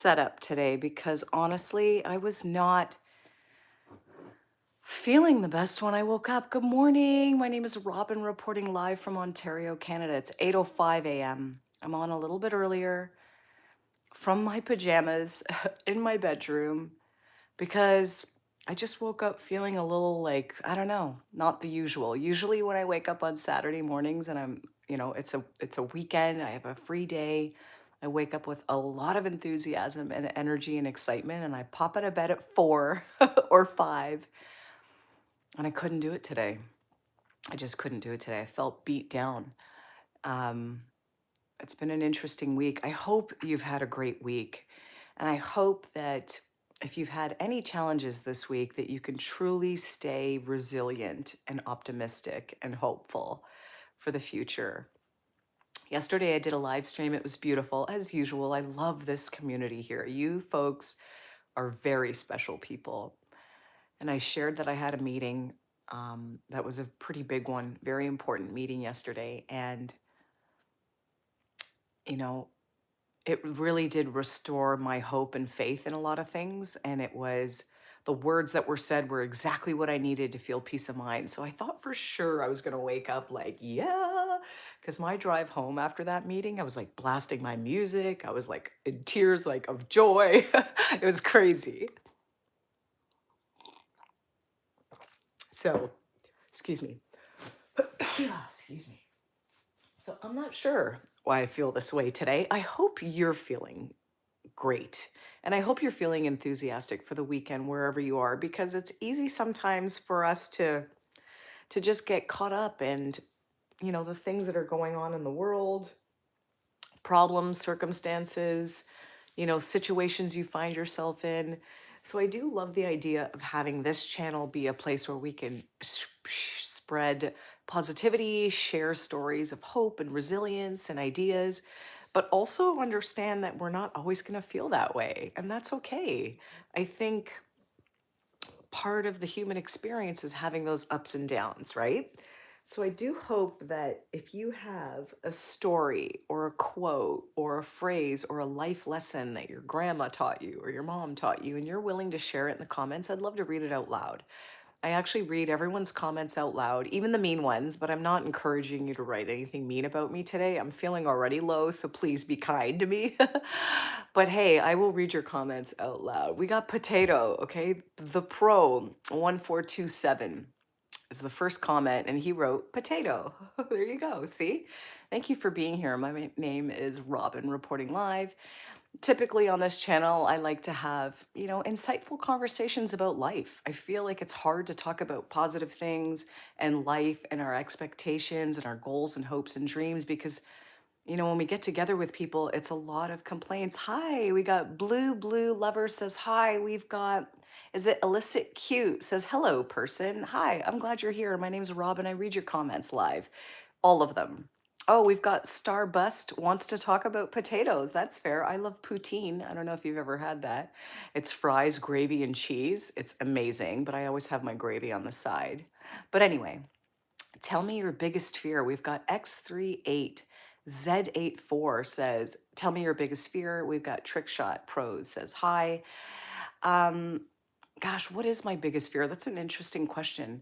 Setup today because honestly, I was not feeling the best when I woke up. Good morning. My name is Robin reporting live from Ontario, Canada. It's 8:05 a.m. I'm on a little bit earlier from my pajamas in my bedroom because I just woke up feeling a little like, I don't know, not the usual. Usually when I wake up on Saturday mornings and it's a weekend, I have a free day. I wake up with a lot of enthusiasm and energy and excitement and I pop out of bed at 4 or 5 and I couldn't do it today. I just couldn't do it today. I felt beat down. Um, it's been an interesting week. I hope you've had a great week. And I hope that if you've had any challenges this week, that you can truly stay resilient and optimistic and hopeful for the future. Yesterday, I did a live stream. It was beautiful, as usual. I love this community here. You folks are very special people. And I shared that I had a meeting that was a pretty big one, very important meeting yesterday. And, you know, it really did restore my hope and faith in a lot of things. And it was the words that were said were exactly what I needed to feel peace of mind. So I thought for sure I was going to wake up like, yeah, because my drive home after that meeting, I was like blasting my music. I was like in tears, like of joy. It was crazy. So, excuse me. Excuse me. So I'm not sure why I feel this way today. I hope you're feeling great. And I hope you're feeling enthusiastic for the weekend wherever you are because it's easy sometimes for us to just get caught up in, the things that are going on in the world, problems, circumstances, situations you find yourself in. So I do love the idea of having this channel be a place where we can spread positivity, share stories of hope and resilience and ideas, but also understand that we're not always going to feel that way. And that's okay. I think part of the human experience is having those ups and downs, right? So I do hope that if you have a story or a quote or a phrase or a life lesson that your grandma taught you or your mom taught you and you're willing to share it in the comments, I'd love to read it out loud. I actually read everyone's comments out loud, even the mean ones, but I'm not encouraging you to write anything mean about me today. I'm feeling already low, so please be kind to me. But hey, I will read your comments out loud. We got Potato, okay? The Pro 1427 is the first comment, and he wrote Potato. There you go. See? Thank you for being here. My name is Robin, reporting live. Typically on this channel, I like to have, insightful conversations about life. I feel like it's hard to talk about positive things and life and our expectations and our goals and hopes and dreams because, when we get together with people, it's a lot of complaints. Hi, we got Blue Lover says hi. We've got, is it Illicit Cute says hello, person. Hi, I'm glad you're here. My name's Robin. I read your comments live, all of them. Oh, we've got Starbust wants to talk about potatoes. That's fair. I love poutine. I don't know if you've ever had that. It's fries, gravy, and cheese. It's amazing, but I always have my gravy on the side. But anyway, tell me your biggest fear. We've got X38. Z84 says, tell me your biggest fear. We've got Trickshot Pros says, hi. Um, Gosh, what is my biggest fear? That's an interesting question.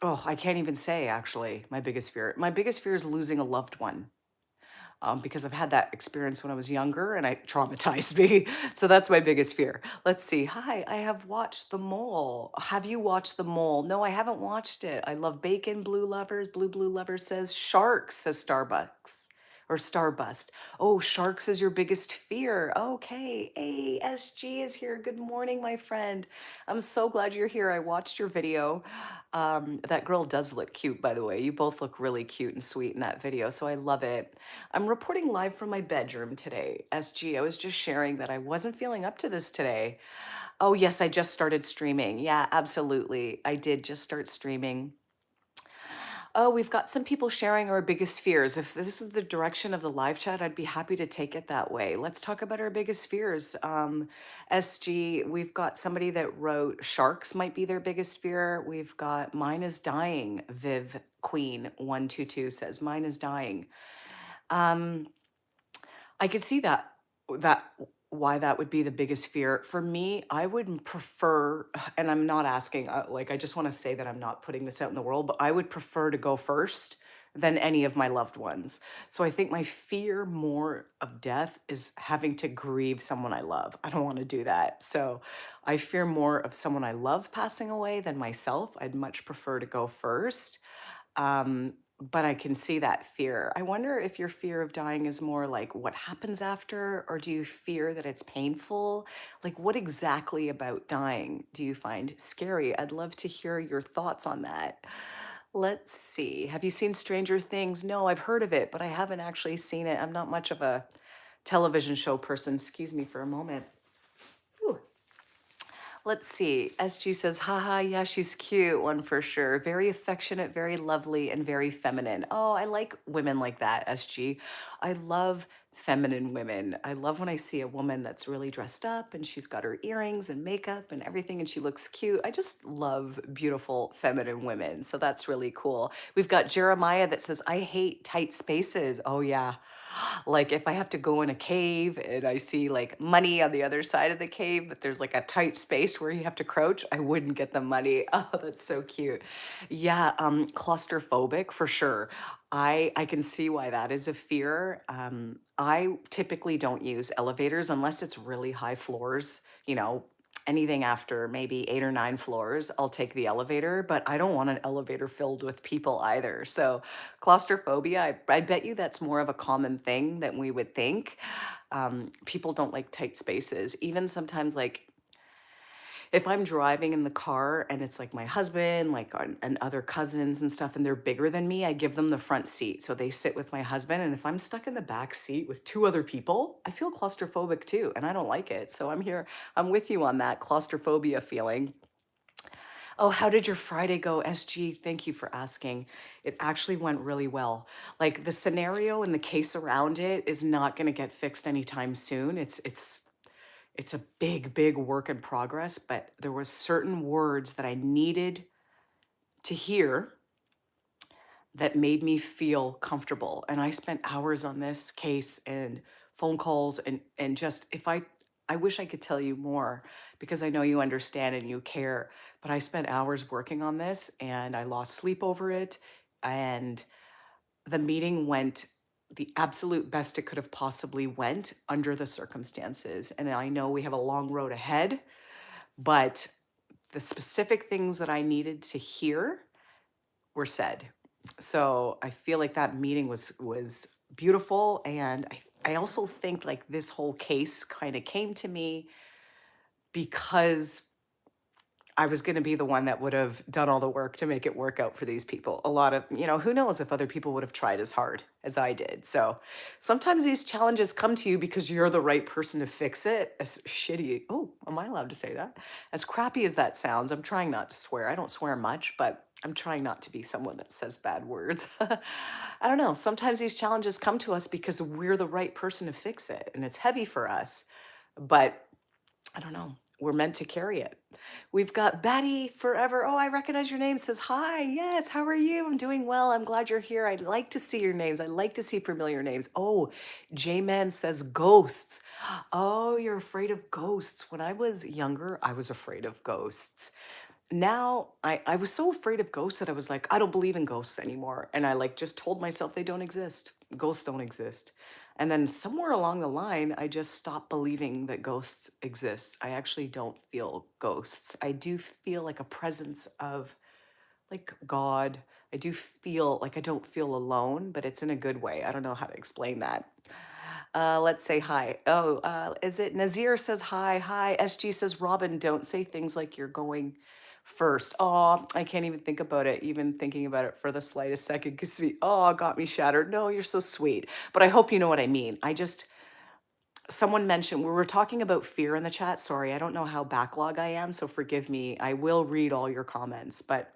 Oh, I can't even say actually my biggest fear. My biggest fear is losing a loved one. Because I've had that experience when I was younger and it traumatized me. So that's my biggest fear. Let's see. Hi, I have watched The Mole. Have you watched The Mole? No, I haven't watched it. I love bacon, blue lovers. Blue lover says sharks, says Starbucks or Starbust. Oh, sharks is your biggest fear. Okay. ASG is here. Good morning, my friend. I'm so glad you're here. I watched your video. That girl does look cute, by the way. You both look really cute and sweet in that video, so I love it. I'm reporting live from my bedroom today. SG, I was just sharing that I wasn't feeling up to this today. Oh, yes, I just started streaming. Yeah, absolutely. I did just start streaming. Oh, we've got some people sharing our biggest fears. If this is the direction of the live chat, I'd be happy to take it that way. Let's talk about our biggest fears. SG, we've got somebody that wrote sharks might be their biggest fear. We've got mine is dying. Viv Queen 122 says mine is dying. Um, I could see that why that would be the biggest fear. For me, I would prefer, and I'm not asking, like, I just want to say that I'm not putting this out in the world, but I would prefer to go first than any of my loved ones. So I think my fear more of death is having to grieve someone I love. I don't want to do that. So I fear more of someone I love passing away than myself. I'd much prefer to go first. But I can see that fear. I wonder if your fear of dying is more like what happens after, or do you fear that it's painful? Like, what exactly about dying do you find scary? I'd love to hear your thoughts on that. Let's see. Have you seen Stranger Things? No, I've heard of it, but I haven't actually seen it. I'm not much of a television show person. Excuse me for a moment. Ooh. Let's see. SG says, haha, yeah, she's cute, one for sure. Very affectionate, very lovely, and very feminine. Oh, I like women like that, SG. I love feminine women. I love when I see a woman that's really dressed up and she's got her earrings and makeup and everything and she looks cute. I just love beautiful feminine women. So that's really cool. We've got Jeremiah that says, I hate tight spaces. Oh, yeah. Like if I have to go in a cave and I see like money on the other side of the cave, but there's like a tight space where you have to crouch, I wouldn't get the money. Oh, that's so cute. Yeah, claustrophobic for sure. I can see why that is a fear. I typically don't use elevators unless it's really high floors, anything after maybe 8 or 9 floors, I'll take the elevator, but I don't want an elevator filled with people either. So claustrophobia, I bet you that's more of a common thing than we would think. People don't like tight spaces. Even sometimes, like if I'm driving in the car and it's like my husband, like and other cousins and stuff, and they're bigger than me, I give them the front seat. So they sit with my husband. And if I'm stuck in the back seat with two other people, I feel claustrophobic too. And I don't like it. So I'm here, I'm with you on that claustrophobia feeling. Oh, how did your Friday go, SG? Thank you for asking. It actually went really well. Like the scenario and the case around it is not going to get fixed anytime soon. It's a big, big work in progress, but there was certain words that I needed to hear that made me feel comfortable. And I spent hours on this case and phone calls and just I wish I could tell you more because I know you understand and you care, but I spent hours working on this and I lost sleep over it and the meeting went the absolute best it could have possibly went under the circumstances. And I know we have a long road ahead, but the specific things that I needed to hear were said. So I feel like that meeting was beautiful, and I also think like this whole case kind of came to me because I was going to be the one that would have done all the work to make it work out for these people. A lot of, who knows if other people would have tried as hard as I did. So sometimes these challenges come to you because you're the right person to fix it. As shitty, oh, am I allowed to say that? As crappy as that sounds, I'm trying not to swear. I don't swear much, but I'm trying not to be someone that says bad words. I don't know. Sometimes these challenges come to us because we're the right person to fix it. And it's heavy for us, but I don't know. We're meant to carry it. We've got Betty Forever. Oh, I recognize your name. Says, hi. Yes. How are you? I'm doing well. I'm glad you're here. I like to see your names. I like to see familiar names. Oh, J Man says ghosts. Oh, you're afraid of ghosts. When I was younger, I was afraid of ghosts. Now I was so afraid of ghosts that I was like, I don't believe in ghosts anymore. And I like just told myself they don't exist. Ghosts don't exist. And then somewhere along the line, I just stopped believing that ghosts exist. I actually don't feel ghosts. I do feel like a presence of like God. I do feel like I don't feel alone, but it's in a good way. I don't know how to explain that. Let's say hi. Oh, is it Nazir says hi? Hi. SG says, Robin, don't say things like you're going first. Oh, I can't even think about it. Even thinking about it for the slightest second gets me, oh, got me shattered. No, you're so sweet. But I hope you know what I mean. Someone mentioned, we were talking about fear in the chat. Sorry, I don't know how backlog I am, so forgive me. I will read all your comments, but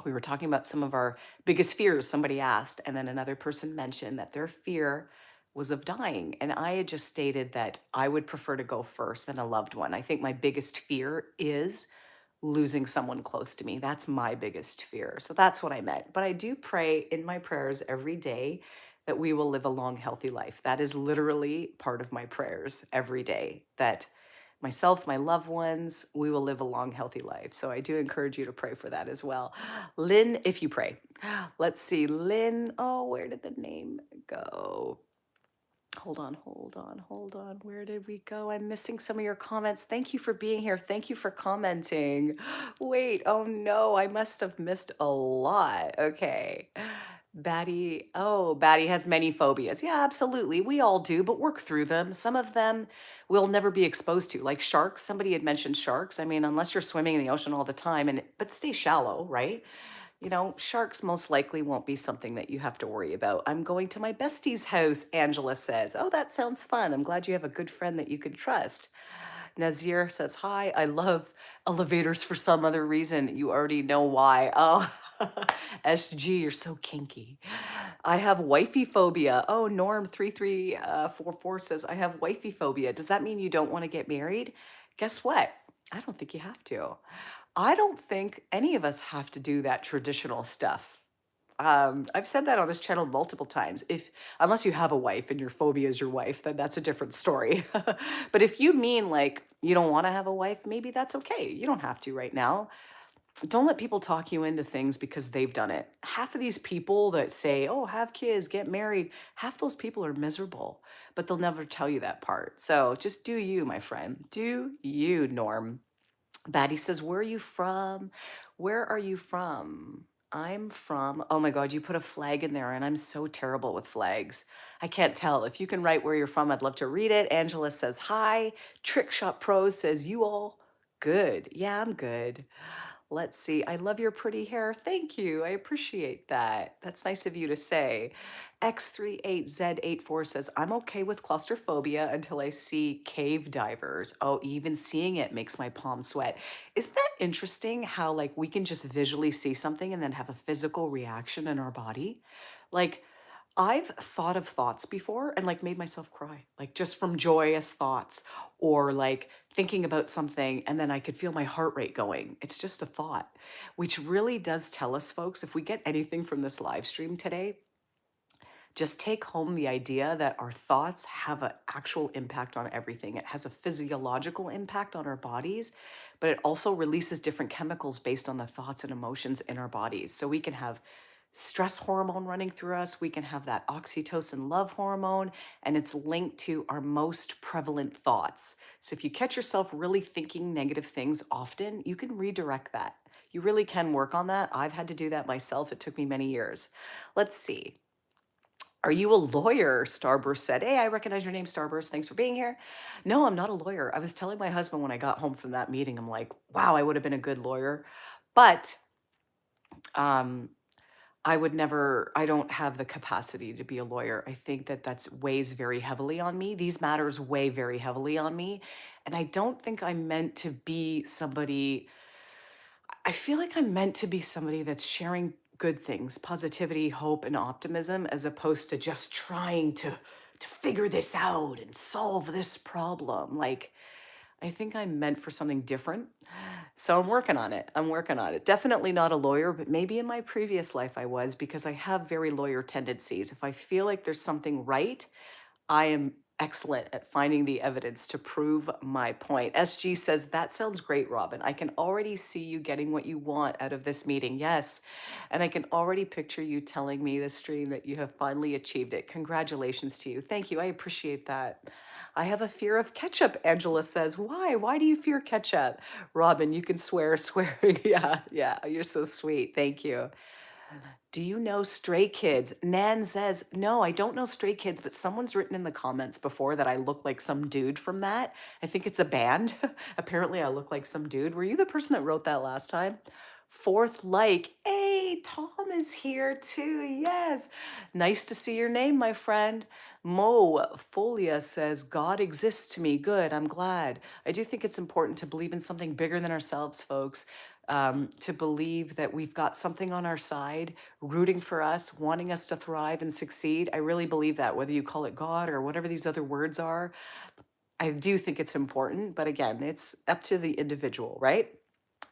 we were talking about some of our biggest fears, somebody asked, and then another person mentioned that their fear was of dying. And I had just stated that I would prefer to go first than a loved one. I think my biggest fear is losing someone close to me. That's my biggest fear. So that's what I meant. But I do pray in my prayers every day that we will live a long, healthy life. That is literally part of my prayers every day, that myself, my loved ones, we will live a long, healthy life. So I do encourage you to pray for that as well. Lynn, if you pray. Let's see, Lynn. Oh, where did the name go? Hold on, hold on, hold on. Where did we go? I'm missing some of your comments. Thank you for being here. Thank you for commenting. Wait, oh no, I must have missed a lot. Okay. Batty, oh, Batty has many phobias. Yeah, absolutely. We all do, but work through them. Some of them we'll never be exposed to, like sharks. Somebody had mentioned sharks. I mean, unless you're swimming in the ocean all the time, and but stay shallow, right? You know, sharks most likely won't be something that you have to worry about. I'm going to my bestie's house, Angela says. Oh, that sounds fun. I'm glad you have a good friend that you can trust. Nazir says, hi, I love elevators for some other reason. You already know why. Oh, SG, you're so kinky. I have wifey phobia. Oh, Norm3344 says, I have wifey phobia. Does that mean you don't want to get married? Guess what? I don't think you have to. I don't think any of us have to do that traditional stuff. I've said that on this channel multiple times. If unless you have a wife and your phobia is your wife, then that's a different story. But if you mean like you don't want to have a wife, maybe that's okay. You don't have to right now. Don't let people talk you into things because they've done it. Half of these people that say, "Oh, have kids, get married," half those people are miserable, but they'll never tell you that part. So just do you, my friend. Do you, Norm. Batty says, where are you from? Where are you from? I'm from, oh my God, you put a flag in there and I'm so terrible with flags. I can't tell. If you can write where you're from, I'd love to read it. Angela says, hi. Trick Shot Pros says, you all good. Yeah, I'm good. Let's see. I love your pretty hair. Thank you. I appreciate that. That's nice of you to say. X38Z84 says, I'm okay with claustrophobia until I see cave divers. Oh, even seeing it makes my palms sweat. Isn't that interesting how like we can just visually see something and then have a physical reaction in our body? Like I've thought of thoughts before and like made myself cry, like just from joyous thoughts or like thinking about something and then I could feel my heart rate going. It's just a thought, which really does tell us, folks, if we get anything from this live stream today, just take home the idea that our thoughts have an actual impact on everything. It has a physiological impact on our bodies, but it also releases different chemicals based on the thoughts and emotions in our bodies. So we can have stress hormone running through us, we can have that oxytocin love hormone, and it's linked to our most prevalent thoughts. So if you catch yourself really thinking negative things often, you can redirect that. You really can work on that. I've had to do that myself. It took me many years. Let's see. Are you a lawyer? Starburst said. Hey, I recognize your name, Starburst. Thanks for being here. No, I'm not a lawyer. I was telling my husband when I got home from that meeting, I'm like, wow, I would have been a good lawyer. But um, I would never, I don't have the capacity to be a lawyer. I think that that's weighs very heavily on me. These matters weigh very heavily on me. And I don't think I'm meant to be somebody, I feel like I'm meant to be somebody that's sharing good things, positivity, hope, and optimism, as opposed to just trying to figure this out and solve this problem. Like, I think I'm meant for something different. So I'm working on it. I'm working on it. Definitely not a lawyer, but maybe in my previous life I was, because I have very lawyer tendencies. If I feel like there's something right, I am excellent at finding the evidence to prove my point. SG says, that sounds great, Robin. I can already see you getting what you want out of this meeting. Yes. And I can already picture you telling me this stream that you have finally achieved it. Congratulations to you. Thank you. I appreciate that. I have a fear of ketchup, Angela says. Why? Why do you fear ketchup? Robin, you can swear, swearing. Yeah, yeah. You're so sweet. Thank you. Do you know Stray Kids? Nan says, no, I don't know Stray Kids, but someone's written in the comments before that I look like some dude from that. I think it's a band. Apparently, I look like some dude. Were you the person that wrote that last time? Fourth like, hey, Tom is here too. Yes. Nice to see your name, my friend. Mo Folia says, God exists to me. Good. I'm glad. I do think it's important to believe in something bigger than ourselves, folks. To believe that we've got something on our side, rooting for us, wanting us to thrive and succeed. I really believe that, whether you call it God or whatever these other words are. I do think it's important, but again, it's up to the individual, right?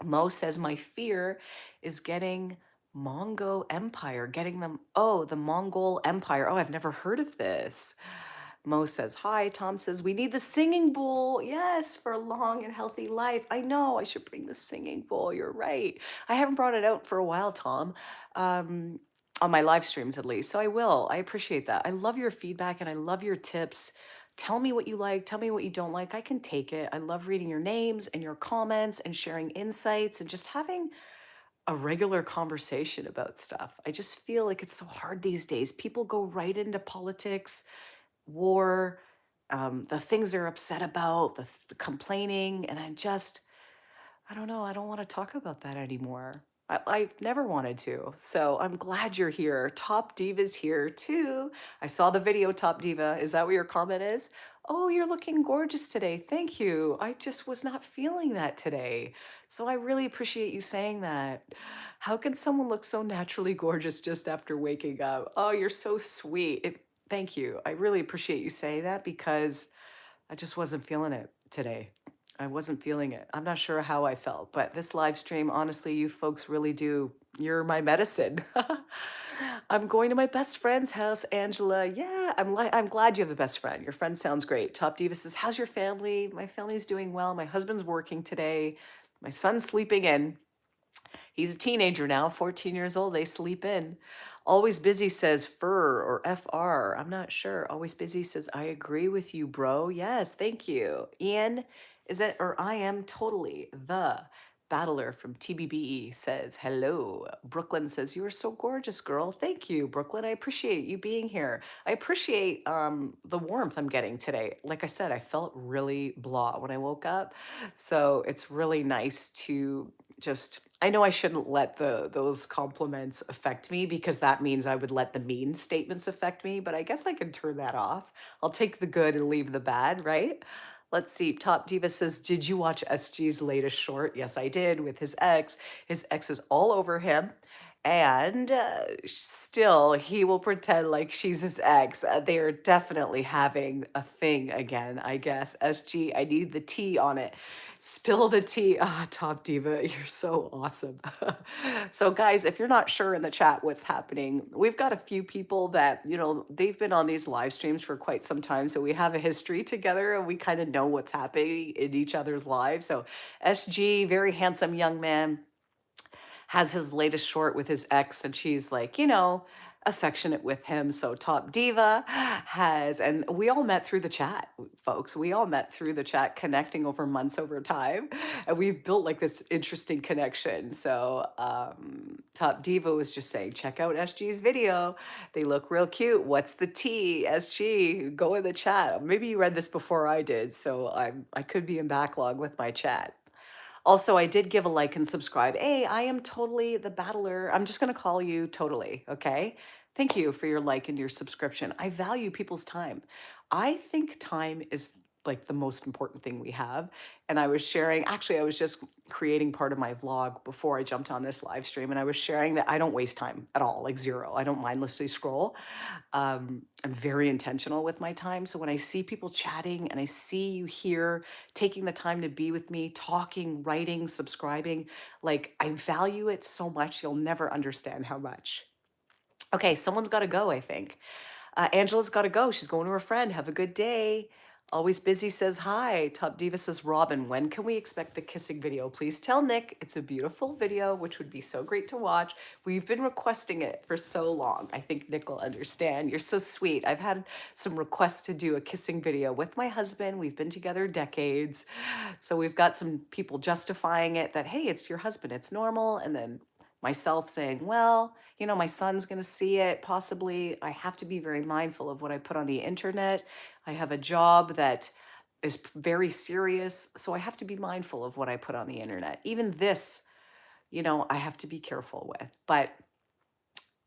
Mo says, my fear is getting Mongo Empire, getting them. Oh, the Mongol Empire. Oh, I've never heard of this. Mo says, hi. Tom says, we need the singing bowl. Yes, for a long and healthy life. I know I should bring the singing bowl. You're right. I haven't brought it out for a while, Tom, um, on my live streams at least. So I will. I appreciate that. I love your feedback and I love your tips. Tell me what you like. Tell me what you don't like. I can take it. I love reading your names and your comments and sharing insights and just having a regular conversation about stuff. I just feel like it's so hard these days. People go right into politics, war, the things they're upset about, the complaining, and I don't know, I don't want to talk about that anymore. I've never wanted to. So I'm glad you're here. Top Diva's here too. I saw the video, Top Diva. Is that what your comment is? Oh, you're looking gorgeous today. Thank you. I just was not feeling that today. So I really appreciate you saying that. How can someone look so naturally gorgeous just after waking up? Oh, you're so sweet. Thank you. I really appreciate you saying that because I just wasn't feeling it today. I wasn't feeling it. I'm not sure how I felt, but this live stream, honestly, you folks really do. You're my medicine. I'm going to my best friend's house, Angela. Yeah, I'm glad you have a best friend. Your friend sounds great. Top Diva says, how's your family? My family's doing well. My husband's working today. My son's sleeping in. He's a teenager now, 14 years old. They sleep in. Always Busy says fur or FR. I'm not sure. Always Busy says, I agree with you, bro. Yes, thank you. Ian, is it, or I am totally the battler from TBBE says, hello. Brooklyn says, you are so gorgeous, girl. Thank you, Brooklyn. I appreciate you being here. I appreciate the warmth I'm getting today. Like I said, I felt really blah when I woke up. So it's really nice to just, I know I shouldn't let those compliments affect me because that means I would let the mean statements affect me, but I guess I can turn that off. I'll take the good and leave the bad, right? Let's see. Top Diva says, did you watch SG's latest short? Yes, I did, with his ex. His ex is all over him. And still, he will pretend like she's his ex. They are definitely having a thing again, I guess. SG, I need the tea on it. Spill the tea. Ah, Top Diva, you're so awesome. So, guys, if you're not sure in the chat what's happening, we've got a few people that, they've been on these live streams for quite some time. So, we have a history together and we kind of know what's happening in each other's lives. So, SG, very handsome young man, has his latest short with his ex, and she's like, affectionate with him. So Top Diva has, and we all met through the chat, folks. We all met through the chat, connecting over months over time. And we've built like this interesting connection. So Top Diva was just saying, check out SG's video. They look real cute. What's the tea? SG, go in the chat. Maybe you read this before I did. So I could be in backlog with my chat. Also, I did give a like and subscribe. Hey, I am totally the battler. I'm just going to call you totally. Okay. Thank you for your like and your subscription. I value people's time. I think time is like the most important thing we have. And I was sharing, actually, I was just creating part of my vlog before I jumped on this live stream. And I was sharing that I don't waste time at all, like zero. I don't mindlessly scroll. I'm very intentional with my time. So when I see people chatting and I see you here taking the time to be with me, talking, writing, subscribing, like I value it so much. You'll never understand how much. Okay, someone's got to go, I think. Angela's got to go. She's going to her friend. Have a good day. Always Busy says hi. Top Diva says, Robin, when can we expect the kissing video? Please tell Nick. It's a beautiful video, which would be so great to watch. We've been requesting it for so long. I think Nick will understand. You're so sweet. I've had some requests to do a kissing video with my husband. We've been together decades. So we've got some people justifying it that, hey, it's your husband. It's normal. And then myself saying, well, my son's going to see it possibly. I have to be very mindful of what I put on the internet. I have a job that is very serious, so I have to be mindful of what I put on the internet. Even this, I have to be careful with. But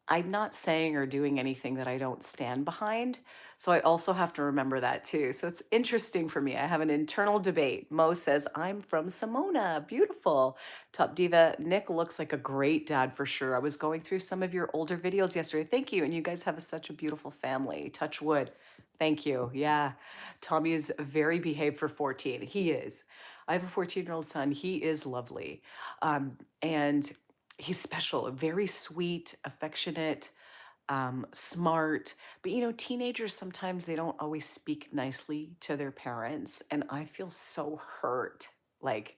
I'm not saying or doing anything that I don't stand behind. So I also have to remember that too. So it's interesting for me. I have an internal debate. Mo says, I'm from Simona. Beautiful. Top Diva, Nick looks like a great dad for sure. I was going through some of your older videos yesterday. Thank you. And you guys have such a beautiful family. Touch wood. Thank you. Yeah. Tommy is very behaved for 14. He is. I have a 14-year-old son. He is lovely. And he's special, very sweet, affectionate, smart. But teenagers sometimes they don't always speak nicely to their parents, and I feel so hurt. Like,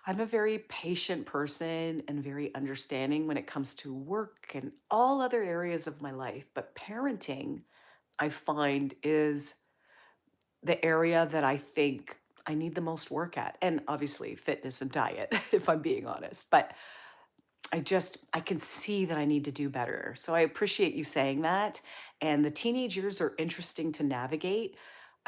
I'm a very patient person and very understanding when it comes to work and all other areas of my life. But parenting, I find, is the area that I think I need the most work at. And obviously, fitness and diet, if I'm being honest. But I can see that I need to do better. So I appreciate you saying that. And the teenage years are interesting to navigate.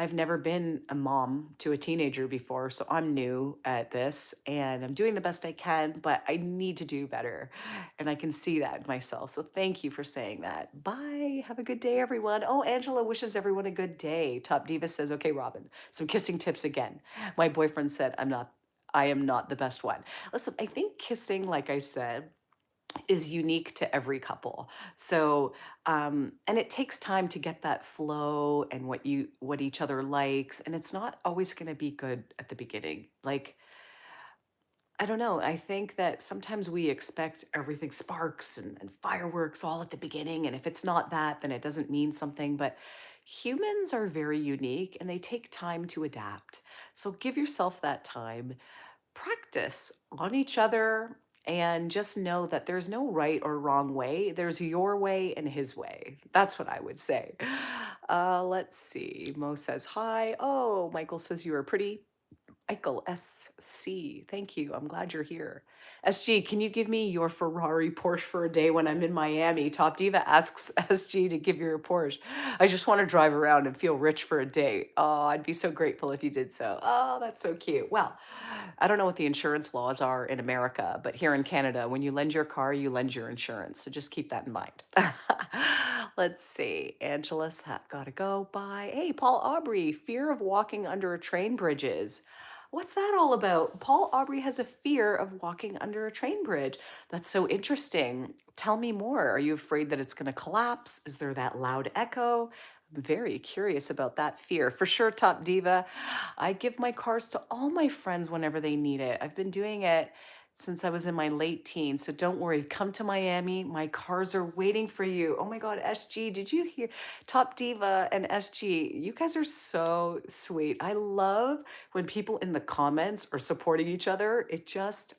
I've never been a mom to a teenager before, so I'm new at this and I'm doing the best I can, but I need to do better. And I can see that in myself. So thank you for saying that. Bye. Have a good day, everyone. Oh, Angela wishes everyone a good day. Top Diva says, okay, Robin, some kissing tips again. My boyfriend said, I am not the best one. Listen, I think kissing, like I said, is unique to every couple. So, and it takes time to get that flow and what each other likes, and it's not always going to be good at the beginning. Like, I don't know. I think that sometimes we expect everything sparks and fireworks all at the beginning, and if it's not that, then it doesn't mean something. But humans are very unique, and they take time to adapt. So give yourself that time, practice on each other, and just know that there's no right or wrong way. There's your way and his way. That's what I would say. Let's see. Mo says hi. Oh, Michael says you are pretty. Michael SC, thank you. I'm glad you're here. SG, can you give me your Ferrari Porsche for a day when I'm in Miami? Top Diva asks SG to give you a Porsche. I just want to drive around and feel rich for a day. Oh, I'd be so grateful if you did so. Oh, that's so cute. Well, I don't know what the insurance laws are in America, but here in Canada, when you lend your car, you lend your insurance. So just keep that in mind. Let's see. Angela's gotta go. Bye. Hey, Paul Aubrey, fear of walking under a train bridges. What's that all about? Paul Aubrey has a fear of walking under a train bridge. That's so interesting. Tell me more. Are you afraid that it's going to collapse? Is there that loud echo? I'm very curious about that fear. For sure, Top Diva. I give my cars to all my friends whenever they need it. I've been doing it since I was in my late teens. So don't worry. Come to Miami. My cars are waiting for you. Oh my God, SG, did you hear? Top Diva and SG, you guys are so sweet. I love when people in the comments are supporting each other. It just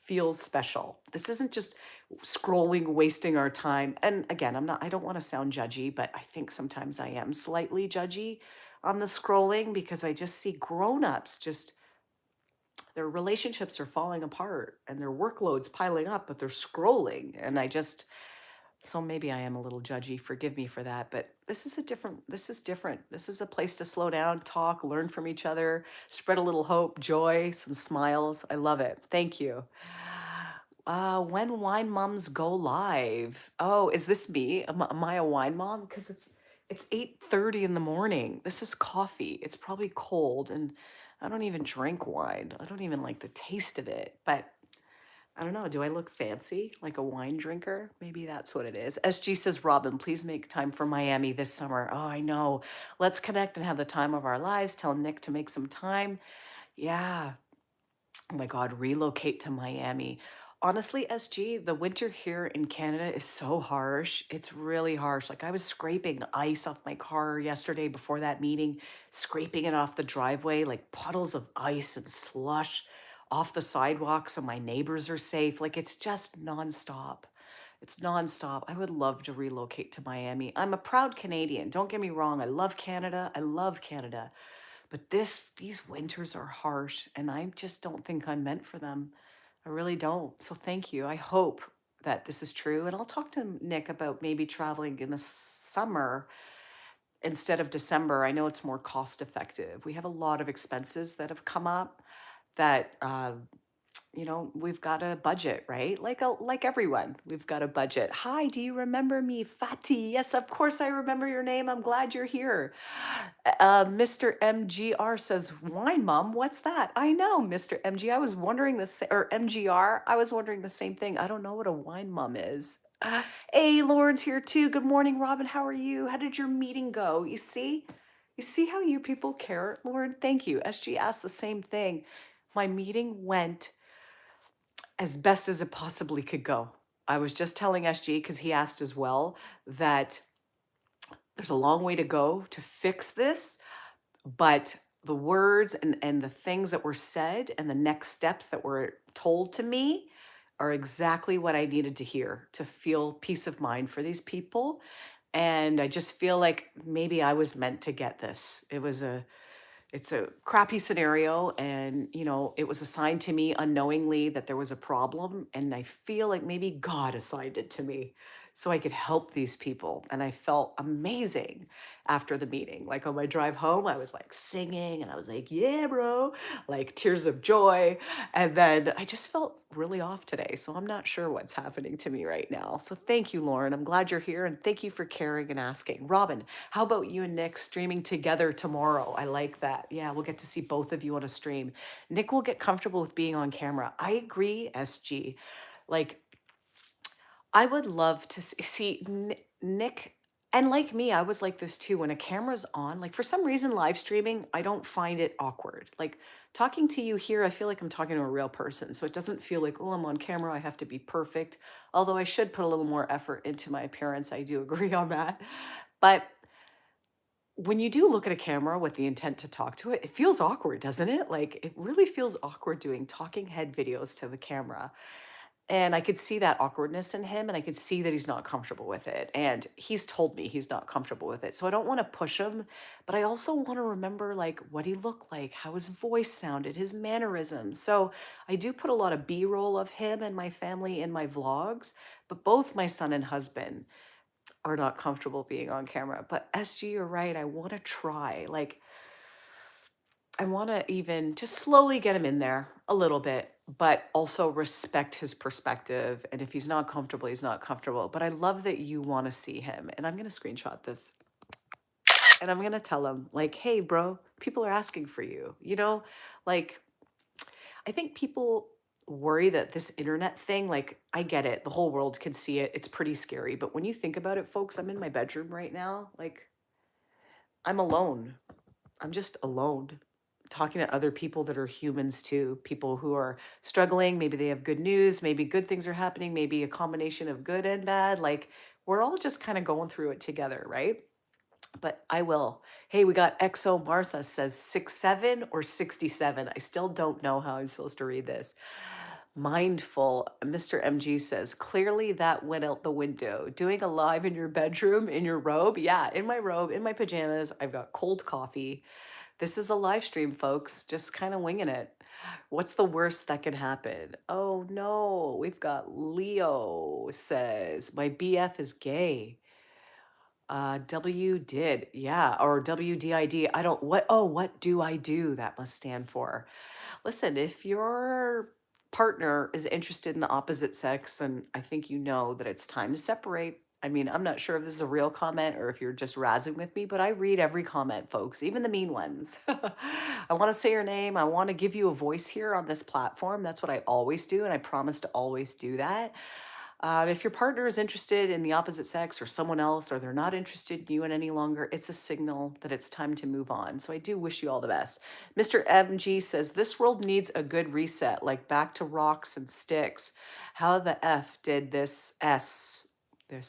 feels special. This isn't just scrolling, wasting our time. And again, I don't want to sound judgy, but I think sometimes I am slightly judgy on the scrolling because I just see grown-ups just their relationships are falling apart and their workloads piling up, but they're scrolling. And so maybe I am a little judgy. Forgive me for that. But this is different. This is a place to slow down, talk, learn from each other, spread a little hope, joy, some smiles. I love it. Thank you. When wine moms go live? Oh, is this me? Am I a wine mom? Because it's 8:30 in the morning. This is coffee. It's probably cold, and I don't even drink wine. I don't even like the taste of it. But I don't know. Do I look fancy like a wine drinker? Maybe that's what it is. SG says, Robin, please make time for Miami this summer. Oh, I know. Let's connect and have the time of our lives. Tell Nick to make some time. Yeah. Oh my God, relocate to Miami. Honestly, SG, the winter here in Canada is so harsh. It's really harsh. Like I was scraping ice off my car yesterday before that meeting, scraping it off the driveway, like puddles of ice and slush off the sidewalk so my neighbors are safe. Like it's just nonstop. It's nonstop. I would love to relocate to Miami. I'm a proud Canadian. Don't get me wrong. I love Canada. I love Canada. But these winters are harsh and I just don't think I'm meant for them. I really don't. So thank you. I hope that this is true. And I'll talk to Nick about maybe traveling in the summer instead of December. I know it's more cost effective. We have a lot of expenses that have come up that we've got a budget, right? Like everyone, we've got a budget. Hi, do you remember me, Fatty? Yes, of course I remember your name. I'm glad you're here. Mr. MGR says, "Wine Mom, what's that?" I know, Mr. MG. I was wondering the same, or MGR. I was wondering the same thing. I don't know what a wine mom is. Hey, Lauren's here too. Good morning, Robin. How are you? How did your meeting go? You see how you people care, Lauren. Thank you. SG asked the same thing. My meeting went as best as it possibly could go. I was just telling SG, because he asked as well, that there's a long way to go to fix this, but the words and the things that were said and the next steps that were told to me are exactly what I needed to hear to feel peace of mind for these people. And I just feel like maybe I was meant to get this. It's a crappy scenario, and it was assigned to me unknowingly that there was a problem, and I feel like maybe God assigned it to me so I could help these people. And I felt amazing after the meeting. Like on my drive home, I was like singing and I was like, yeah, bro, like tears of joy. And then I just felt really off today. So I'm not sure what's happening to me right now. So thank you, Lauren. I'm glad you're here, and thank you for caring and asking. Robin, how about you and Nick streaming together tomorrow? I like that. Yeah, we'll get to see both of you on a stream. Nick will get comfortable with being on camera. I agree, SG. Like, I would love to see Nick, and like me, I was like this too. When a camera's on, like for some reason, live streaming, I don't find it awkward. Like talking to you here, I feel like I'm talking to a real person. So it doesn't feel like, oh, I'm on camera, I have to be perfect. Although I should put a little more effort into my appearance. I do agree on that. But when you do look at a camera with the intent to talk to it, it feels awkward, doesn't it? Like it really feels awkward doing talking head videos to the camera. And I could see that awkwardness in him, and I could see that he's not comfortable with it. And he's told me he's not comfortable with it. So I don't want to push him, but I also want to remember like what he looked like, how his voice sounded, his mannerisms. So I do put a lot of B-roll of him and my family in my vlogs, but both my son and husband are not comfortable being on camera. But SG, you're right. I want to try. Like, I want to even just slowly get him in there a little bit, but also respect his perspective. And if he's not comfortable, he's not comfortable. But I love that you want to see him. And I'm going to screenshot this, and I'm going to tell him, like, hey, bro, people are asking for you. Like, I think people worry that this internet thing, like, I get it. The whole world can see it. It's pretty scary. But when you think about it, folks, I'm in my bedroom right now. Like, I'm alone. I'm just alone talking to other people that are humans too, people who are struggling. Maybe they have good news, maybe good things are happening, maybe a combination of good and bad. Like we're all just kind of going through it together, right? But I will. Hey, we got XO Martha says 6'7" or 67. I still don't know how I'm supposed to read this. Mindful, Mr. MG says, clearly that went out the window. Doing a live in your bedroom, in your robe? Yeah, in my robe, in my pajamas. I've got cold coffee. This is a live stream, folks. Just kind of winging it. What's the worst that can happen? Oh no, we've got Leo says, my BF is gay. W did, yeah, or WDID. I don't, what do I do? That must stand for. Listen, if your partner is interested in the opposite sex, then I think you know that it's time to separate. I mean, I'm not sure if this is a real comment or if you're just razzing with me, but I read every comment, folks, even the mean ones. I want to say your name. I want to give you a voice here on this platform. That's what I always do, and I promise to always do that. If your partner is interested in the opposite sex or someone else, or they're not interested in you any longer, it's a signal that it's time to move on. So I do wish you all the best. Mr. MG says, this world needs a good reset, like back to rocks and sticks. How the F did this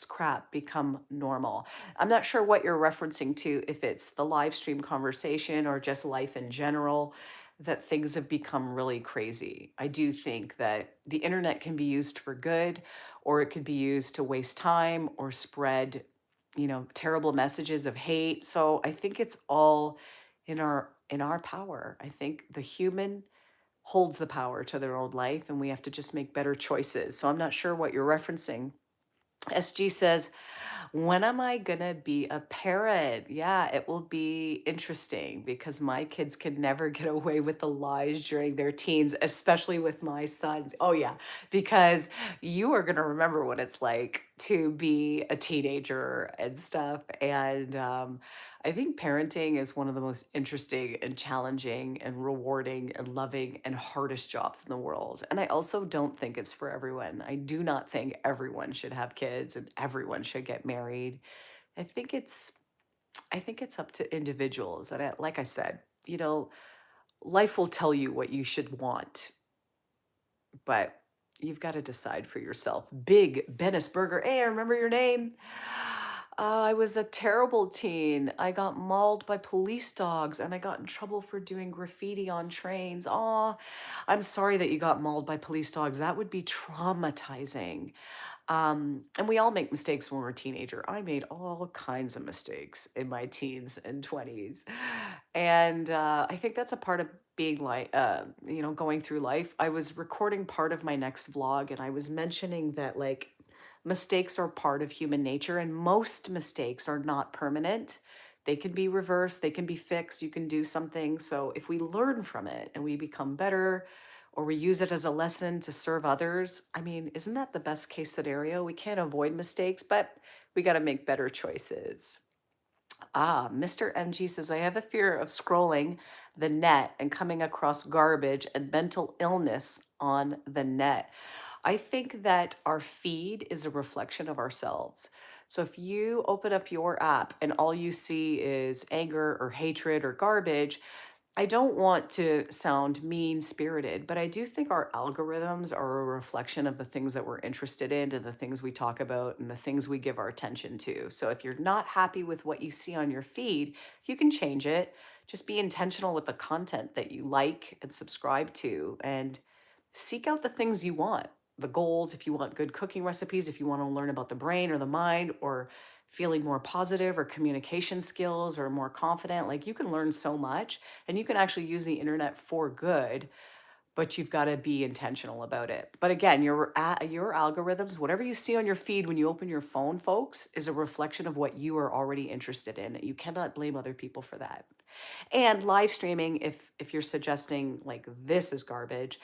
crap become normal? I'm not sure what you're referencing to, if it's the live stream conversation or just life in general, that things have become really crazy. I do think that the internet can be used for good, or it could be used to waste time or spread, terrible messages of hate. So I think it's all in our power. I think the human holds the power to their own life, and we have to just make better choices. So I'm not sure what you're referencing. SG says, when am I gonna be a parent? Yeah, it will be interesting because my kids can never get away with the lies during their teens, especially with my sons. Oh, yeah, because you are gonna remember what it's like to be a teenager and stuff. And I think parenting is one of the most interesting and challenging and rewarding and loving and hardest jobs in the world. And I also don't think it's for everyone. I do not think everyone should have kids and everyone should get married. I think it's I think it's up to individuals. And like I said, life will tell you what you should want, but You've got to decide for yourself. Big Bennisberger. Hey, I remember your name. I was a terrible teen. I got mauled by police dogs and I got in trouble for doing graffiti on trains. Oh, I'm sorry that you got mauled by police dogs. That would be traumatizing. And we all make mistakes when we're a teenager. I made all kinds of mistakes in my teens and 20s. And I think that's a part of being like, going through life. I was recording part of my next vlog and I was mentioning that like mistakes are part of human nature and most mistakes are not permanent. They can be reversed, they can be fixed, you can do something. So if we learn from it and we become better, or we use it as a lesson to serve others. I mean, isn't that the best case scenario? We can't avoid mistakes, but we got to make better choices. Mr. MG says, I have a fear of scrolling the net and coming across garbage and mental illness on the net. I think that our feed is a reflection of ourselves. So if you open up your app and all you see is anger or hatred or garbage, I don't want to sound mean spirited, but I do think our algorithms are a reflection of the things that we're interested in and the things we talk about and the things we give our attention to. So if you're not happy with what you see on your feed, you can change it. Just be intentional with the content that you like and subscribe to and seek out the things you want. The goals, if you want good cooking recipes, if you want to learn about the brain or the mind or feeling more positive or communication skills or more confident, like you can learn so much and you can actually use the internet for good, but you've got to be intentional about it. But again, your algorithms, whatever you see on your feed when you open your phone, folks, is a reflection of what you are already interested in. You cannot blame other people for that. And live streaming, if you're suggesting like this is garbage,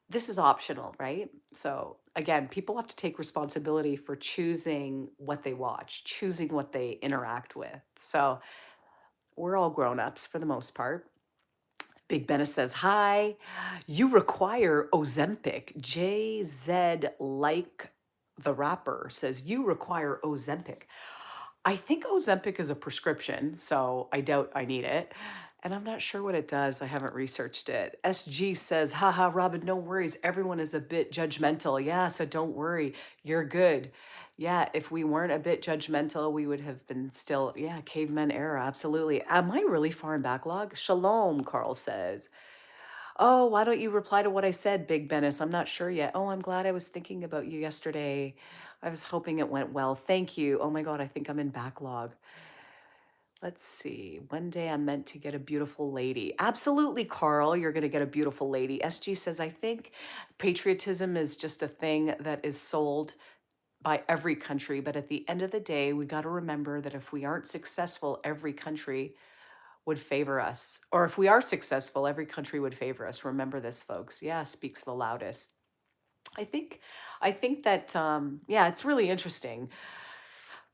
this is optional, right? So again, people have to take responsibility for choosing what they watch, choosing what they interact with. So we're all grown-ups for the most part. Big Bennis says, hi, you require Ozempic. JZ like the rapper says, you require Ozempic. I think Ozempic is a prescription, so I doubt I need it. And I'm not sure what it does. I haven't researched it. SG says, haha, Robin, no worries. Everyone is a bit judgmental. Yeah, so don't worry. You're good. Yeah, if we weren't a bit judgmental, we would have been still, yeah, caveman era. Absolutely. Am I really far in backlog? Shalom, Carl says. Oh, why don't you reply to what I said, Big Bennis? I'm not sure yet. Oh, I'm glad I was thinking about you yesterday. I was hoping it went well. Thank you. Oh my God, I think I'm in backlog. Let's see. One day I'm meant to get a beautiful lady. Absolutely, Carl, you're going to get a beautiful lady. SG says, I think patriotism is just a thing that is sold by every country. But at the end of the day, we got to remember that if we aren't successful, every country would favor us. Or if we are successful, every country would favor us. Remember this, folks. Yeah, speaks the loudest. I think, I think that, yeah, it's really interesting.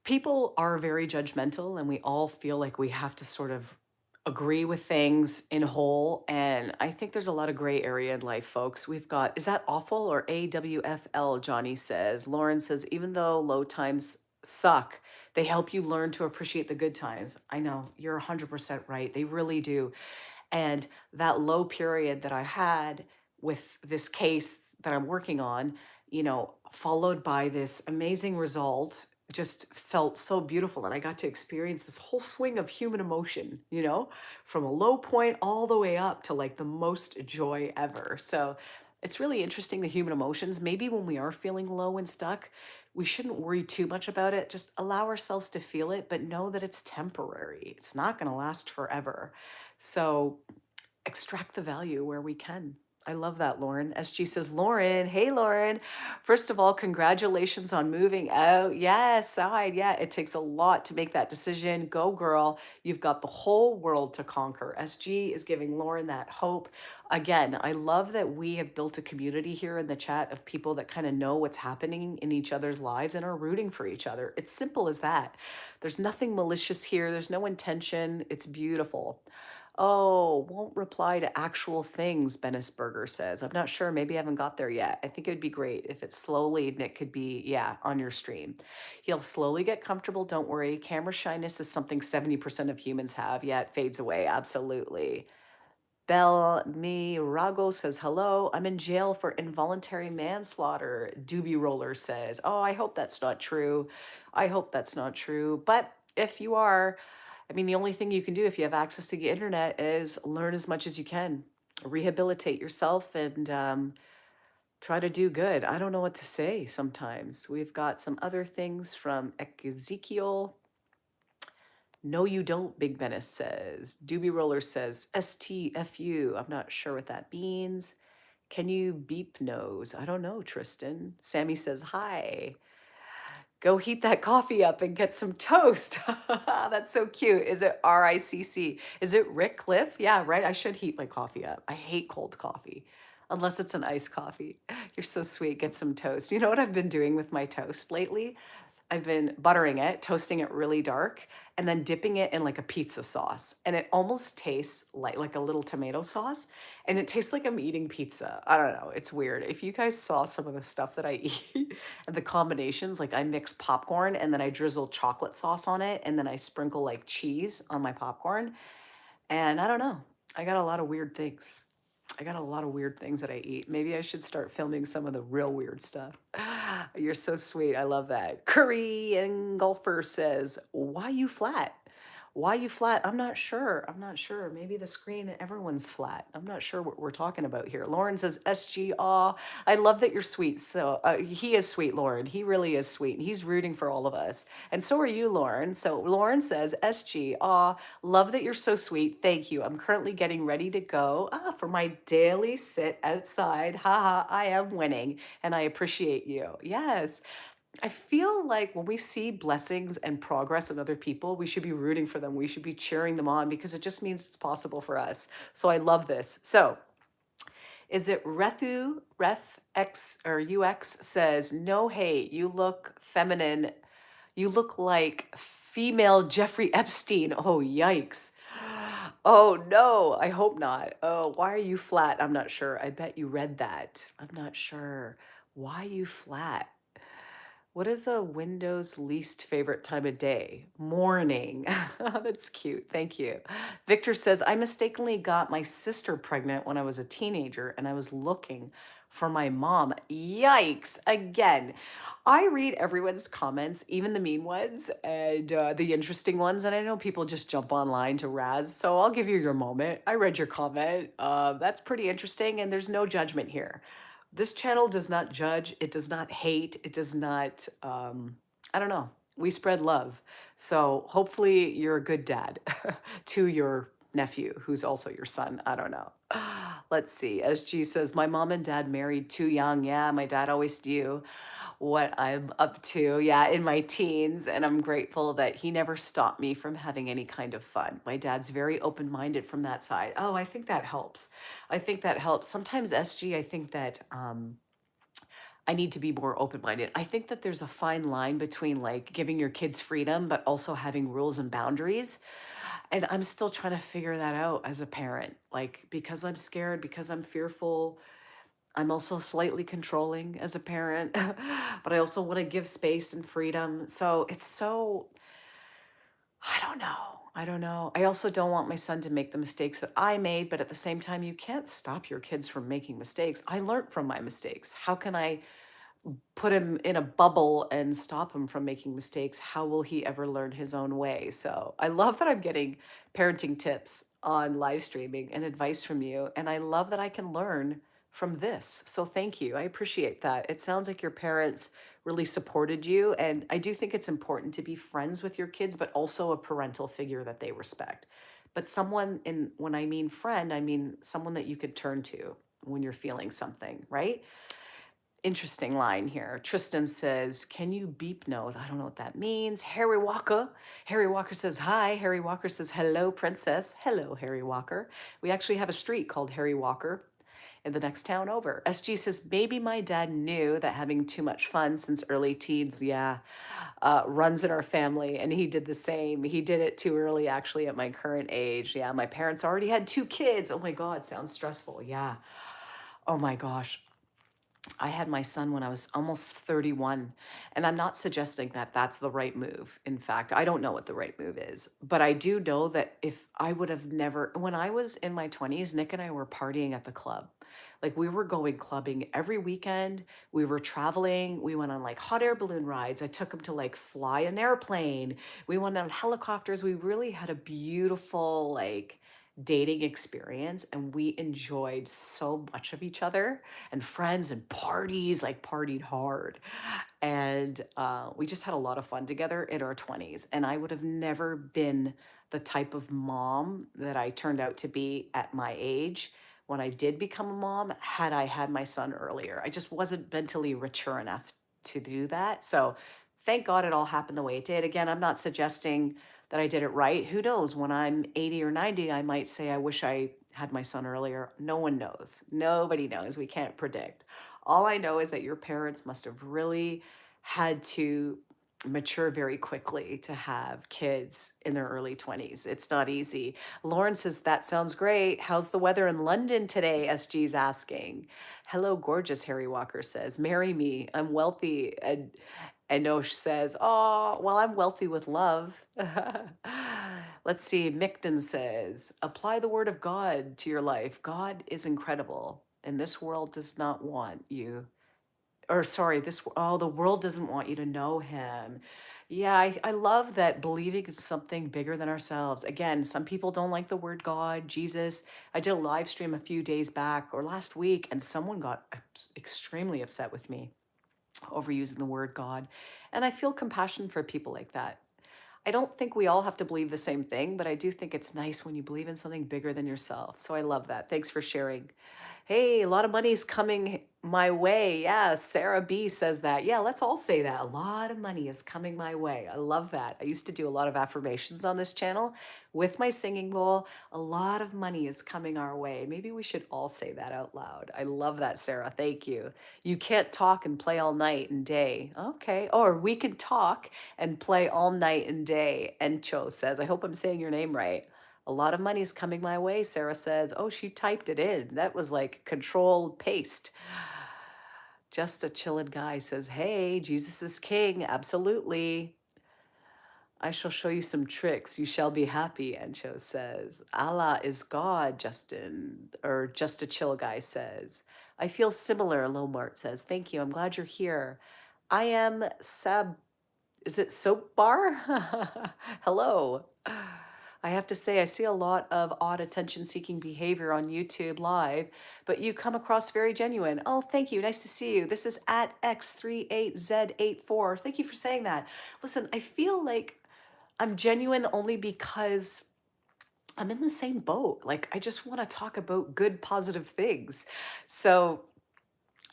People are very judgmental and we all feel like we have to sort of agree with things in whole. And I think there's a lot of gray area in life, folks. We've got, is that awful or AWFL? Johnny says. Lauren says, even though low times suck, they help you learn to appreciate the good times. I know, you're 100% right. They really do. And that low period that I had with this case that I'm working on, followed by this amazing result, just felt so beautiful. And I got to experience this whole swing of human emotion, from a low point all the way up to like the most joy ever. So it's really interesting, the human emotions. Maybe when we are feeling low and stuck, we shouldn't worry too much about it. Just allow ourselves to feel it, but know that it's temporary. It's not going to last forever. So extract the value where we can. I love that, Lauren. SG says, Lauren, hey, Lauren. First of all, congratulations on moving out. Yes, side. Yeah, it takes a lot to make that decision. Go, girl. You've got the whole world to conquer. SG is giving Lauren that hope. Again, I love that we have built a community here in the chat of people that kind of know what's happening in each other's lives and are rooting for each other. It's simple as that. There's nothing malicious here. There's no intention. It's beautiful. Oh, won't reply to actual things, Bennisberger says. I'm not sure. Maybe I haven't got there yet. I think it would be great if it slowly, Nick could be, yeah, on your stream. He'll slowly get comfortable. Don't worry. Camera shyness is something 70% of humans have. Yeah, it fades away. Absolutely. Bel Me Rago says, hello, I'm in jail for involuntary manslaughter. Doobie Roller says, oh, I hope that's not true. I hope that's not true. But if you are, I mean, the only thing you can do if you have access to the internet is learn as much as you can, rehabilitate yourself, and try to do good. I don't know what to say sometimes. We've got some other things from Ezekiel. No, you don't, Big Menace says. Doobie Roller says, STFU. I'm not sure what that means. Can you beep nose? I don't know, Tristan. Sammy says, hi. Go heat that coffee up and get some toast. That's so cute. Is it RICC? Is it Rick Cliff? Yeah, right. I should heat my coffee up. I hate cold coffee unless it's an iced coffee. You're so sweet. Get some toast. You know what I've been doing with my toast lately? I've been buttering it, toasting it really dark, and then dipping it in like a pizza sauce. And it almost tastes like a little tomato sauce. And it tastes like I'm eating pizza. I don't know. It's weird. If you guys saw some of the stuff that I eat and the combinations, like I mix popcorn and then I drizzle chocolate sauce on it, and then I sprinkle like cheese on my popcorn. And I don't know. I got a lot of weird things. I got a lot of weird things that I eat. Maybe I should start filming some of the real weird stuff. You're so sweet. I love that. Curry and Golfer says, why you flat? Why you flat? I'm not sure. I'm not sure. Maybe the screen, everyone's flat. I'm not sure what we're talking about here. Lauren says, SG, aw. I love that you're sweet. So he is sweet, Lauren. He really is sweet. He's rooting for all of us. And so are you, Lauren. So Lauren says, SG, aw, love that you're so sweet. Thank you. I'm currently getting ready to go for my daily sit outside. Haha, I am winning and I appreciate you. Yes. I feel like when we see blessings and progress in other people, we should be rooting for them. We should be cheering them on because it just means it's possible for us. So I love this. So is it Reth X or UX says, no hate, you look feminine. You look like female Jeffrey Epstein. Oh, yikes. Oh, no, I hope not. Oh, why are you flat? I'm not sure. I bet you read that. I'm not sure. Why you flat? What is a Windows least favorite time of day? Morning. That's cute. Thank you. Victor says, I mistakenly got my sister pregnant when I was a teenager and I was looking for my mom. Yikes. Again, I read everyone's comments, even the mean ones and the interesting ones. And I know people just jump online to razz. So I'll give you your moment. I read your comment. That's pretty interesting. And there's no judgment here. This channel does not judge, it does not hate, it does not, I don't know. We spread love. So hopefully you're a good dad to your nephew, who's also your son. I don't know. Let's see. SG says, my mom and dad married too young. Yeah, my dad always knew what I'm up to, yeah, in my teens. And I'm grateful that he never stopped me from having any kind of fun. My dad's very open-minded from that side. Oh, I think that helps. I think that helps. Sometimes, SG, I think that I need to be more open-minded. I think that there's a fine line between like giving your kids freedom, but also having rules and boundaries. And I'm still trying to figure that out as a parent, like because I'm scared, because I'm fearful. I'm also slightly controlling as a parent, but I also want to give space and freedom. So it's so, I don't know. I don't know. I also don't want my son to make the mistakes that I made, but at the same time, you can't stop your kids from making mistakes. I learned from my mistakes. How can I put him in a bubble and stop him from making mistakes? How will he ever learn his own way? So I love that I'm getting parenting tips on live streaming and advice from you. And I love that I can learn from this. So thank you. I appreciate that. It sounds like your parents really supported you. And I do think it's important to be friends with your kids, but also a parental figure that they respect. But someone in, when I mean friend, I mean someone that you could turn to when you're feeling something, right? Interesting line here. Tristan says, can you beep nose? I don't know what that means. Harry Walker. Harry Walker says, hi. Harry Walker says, hello, princess. Hello, Harry Walker. We actually have a street called Harry Walker in the next town over. SG says, maybe my dad knew that having too much fun since early teens, yeah, runs in our family. And he did the same. He did it too early, actually, at my current age. Yeah, my parents already had 2 kids. Oh my God, sounds stressful. Yeah. Oh my gosh. I had my son when I was almost 31, and I'm not suggesting that that's the right move. In fact, I don't know what the right move is, but I do know that if I would have never, when I was in my 20s, Nick and I were partying at the club. Like we were going clubbing every weekend. We were traveling. We went on like hot air balloon rides. I took him to like fly an airplane. We went on helicopters. We really had a beautiful, like, dating experience, and we enjoyed so much of each other and friends and parties, like partied hard. And we just had a lot of fun together in our 20s. And I would have never been the type of mom that I turned out to be at my age when I did become a mom had I had my son earlier. I just wasn't mentally mature enough to do that. So thank God it all happened the way it did. Again, I'm not suggesting that I did it right. Who knows? When I'm 80 or 90, I might say, I wish I had my son earlier. No one knows. Nobody knows. We can't predict. All I know is that your parents must have really had to mature very quickly to have kids in their early 20s. It's not easy. Lauren says, that sounds great. How's the weather in London today? SG's asking. Hello, gorgeous, Harry Walker says. Marry me. I'm wealthy. And Nosh says, oh, well, I'm wealthy with love. Let's see. Micton says, apply the word of God to your life. God is incredible, and this world does not want you, or sorry, the world doesn't want you to know him. Yeah, I love that, believing in something bigger than ourselves. Again, some people don't like the word God, Jesus. I did a live stream a few days back or last week, and someone got extremely upset with me over using the word God. And I feel compassion for people like that. I don't think we all have to believe the same thing, but I do think it's nice when you believe in something bigger than yourself. So I love that. Thanks for sharing. Hey, a lot of money's coming my way. Yeah, Sarah B says that. Yeah, let's all say that. A lot of money is coming my way. I love that. I used to do a lot of affirmations on this channel with my singing bowl. A lot of money is coming our way. Maybe we should all say that out loud. I love that, Sarah. Thank you. You can't talk and play all night and day. Okay. Or we could talk and play all night and day. Encho says, I hope I'm saying your name right. A lot of money's coming my way, Sarah says. Oh, she typed it in. That was like control paste. Just a chillin' guy says, hey, Jesus is king. Absolutely. I shall show you some tricks. You shall be happy, Encho says. Allah is God, Justin, or just a chill guy says. I feel similar, Lomart says. Thank you. I'm glad you're here. I am Sab. Is it Soap Bar? Hello. I have to say, I see a lot of odd attention seeking behavior on YouTube Live, but you come across very genuine. Oh, thank you. Nice to see you. This is at X38Z84. Thank you for saying that. Listen, I feel like I'm genuine only because I'm in the same boat. Like, I just want to talk about good, positive things. So,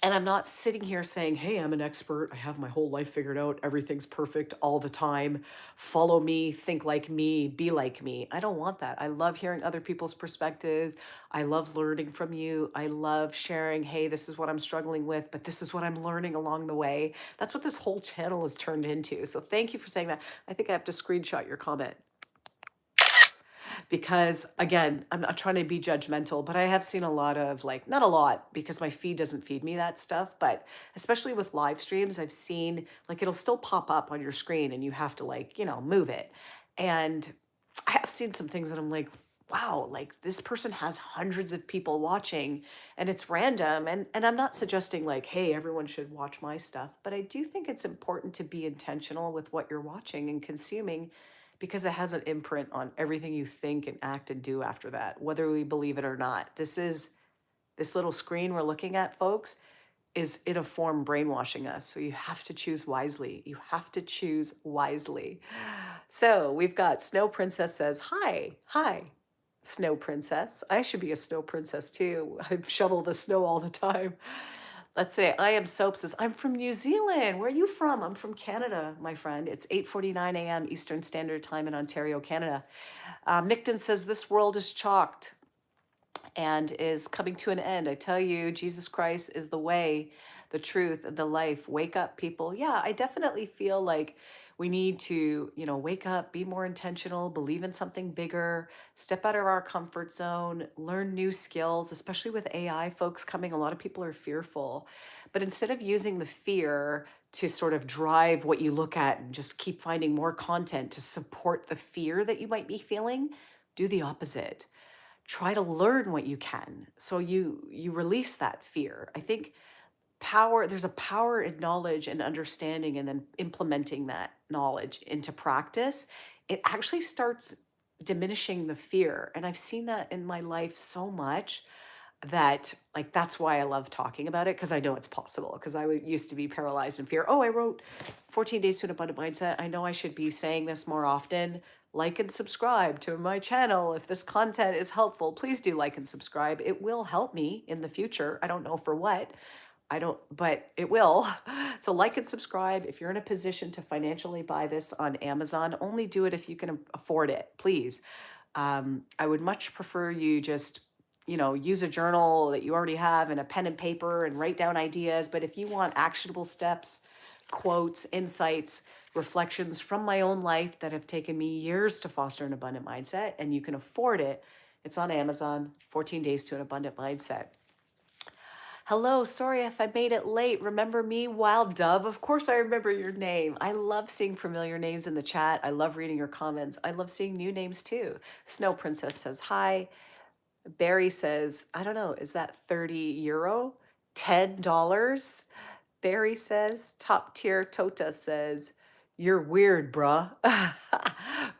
and I'm not sitting here saying, hey, I'm an expert. I have my whole life figured out. Everything's perfect all the time. Follow me, think like me, be like me. I don't want that. I love hearing other people's perspectives. I love learning from you. I love sharing, hey, this is what I'm struggling with, but this is what I'm learning along the way. That's what this whole channel has turned into. So thank you for saying that. I think I have to screenshot your comment because, again, I'm not trying to be judgmental, but I have seen a lot of, like, not a lot because my feed doesn't feed me that stuff, but especially with live streams, I've seen, like, it'll still pop up on your screen and you have to, like, move it. And I have seen some things that I'm like, wow, like, this person has hundreds of people watching and it's random. And I'm not suggesting, like, hey, everyone should watch my stuff, but I do think it's important to be intentional with what you're watching and consuming because it has an imprint on everything you think and act and do after that, whether we believe it or not. This little screen we're looking at, folks, is in a form brainwashing us. So you have to choose wisely. You have to choose wisely. So we've got Snow Princess says, hi, hi, Snow Princess. I should be a snow princess too. I shovel the snow all the time. Let's say I am Soap says, I'm from New Zealand. Where are you from? I'm from Canada, my friend. It's 8:49 a.m. Eastern Standard Time in Ontario, Canada. Micton says, this world is chalked and is coming to an end. I tell you, Jesus Christ is the way, the truth, the life. Wake up, people. Yeah, I definitely feel like We need to, wake up, be more intentional, believe in something bigger, step out of our comfort zone, learn new skills, especially with AI folks coming. A lot of people are fearful. But instead of using the fear to sort of drive what you look at and just keep finding more content to support the fear that you might be feeling, do the opposite. Try to learn what you can so you release that fear. I think there's a power in knowledge and understanding, and then implementing that knowledge into practice. It actually starts diminishing the fear, and I've seen that in my life so much that, like, that's why I love talking about it, because I know it's possible, because used to be paralyzed in fear. Oh, I wrote 14 days to an abundant mindset. I know I should be saying this more often. Like and subscribe to my channel. If this content is helpful, please do like and subscribe. It will help me in the future. I don't know for what. I don't, but it will. So like and subscribe. If you're in a position to financially buy this on Amazon, only do it if you can afford it, please. I would much prefer you just, use a journal that you already have and a pen and paper and write down ideas. But if you want actionable steps, quotes, insights, reflections from my own life that have taken me years to foster an abundant mindset, and you can afford it, it's on Amazon, 14 Days to an Abundant Mindset. Hello, sorry if I made it late. Remember me, Wild Dove? Of course I remember your name. I love seeing familiar names in the chat. I love reading your comments. I love seeing new names too. Snow Princess says hi. Barry says, I don't know, is that 30 euro? $10? Barry says, top tier. Tota says, you're weird, bruh.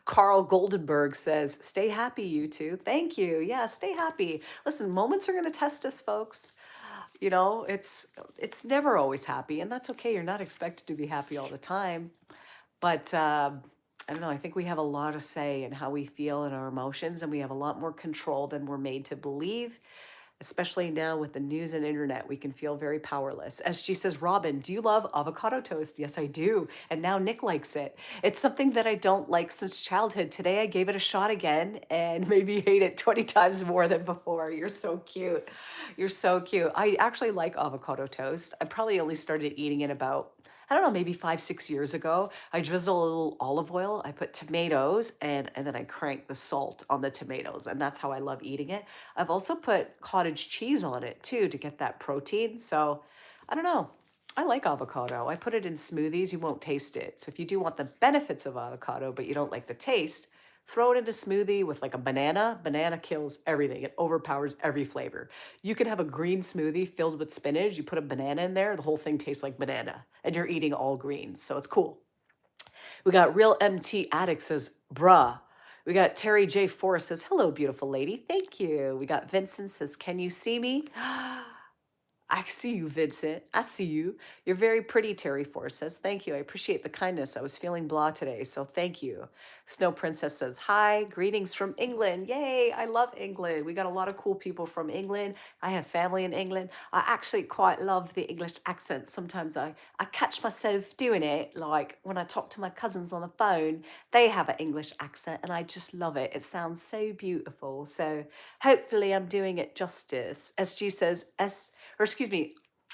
Carl Goldenberg says, stay happy, you two. Thank you. Yeah, stay happy. Listen, moments are going to test us, folks. It's never always happy, and that's okay. You're not expected to be happy all the time. But I don't know. I think we have a lot to say in how we feel and our emotions, and we have a lot more control than we're made to believe. Especially now with the news and internet, we can feel very powerless. SG says, Robin, do you love avocado toast? Yes, I do. And now Nick likes it. It's something that I don't like since childhood. Today I gave it a shot again and maybe hate it 20 times more than before. You're so cute. You're so cute. I actually like avocado toast. I probably only started eating it about, I don't know, maybe 5, 6 years ago. I drizzle a little olive oil, I put tomatoes, and then I crank the salt on the tomatoes. And that's how I love eating it. I've also put cottage cheese on it too to get that protein. So I don't know. I like avocado. I put it in smoothies. You won't taste it. So if you do want the benefits of avocado, but you don't like the taste, throw it into smoothie with like a banana. Banana kills everything. It overpowers every flavor. You can have a green smoothie filled with spinach. You put a banana in there, the whole thing tastes like banana, and you're eating all greens. So it's cool. We got Real MT Addict says, bruh. We got Terry J. Forrest says, hello, beautiful lady. Thank you. We got Vincent says, can you see me? I see you, Vincent. I see you. You're very pretty, Terry Forrest says. Thank you. I appreciate the kindness. I was feeling blah today, so thank you. Snow Princess says, hi, greetings from England. Yay, I love England. We got a lot of cool people from England. I have family in England. I actually quite love the English accent. Sometimes I catch myself doing it, like when I talk to my cousins on the phone, they have an English accent, and I just love it. It sounds so beautiful. So hopefully I'm doing it justice. SG says,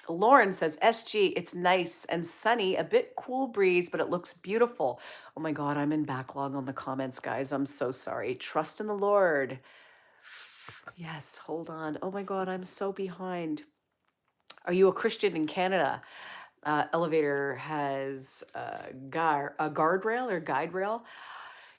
Lauren says, SG, it's nice and sunny, a bit cool breeze, but it looks beautiful. Oh my God, I'm in backlog on the comments, guys. I'm so sorry. Trust in the Lord. Yes, hold on. Oh my God, I'm so behind. Are you a Christian in Canada? Elevator has a guardrail or guide rail.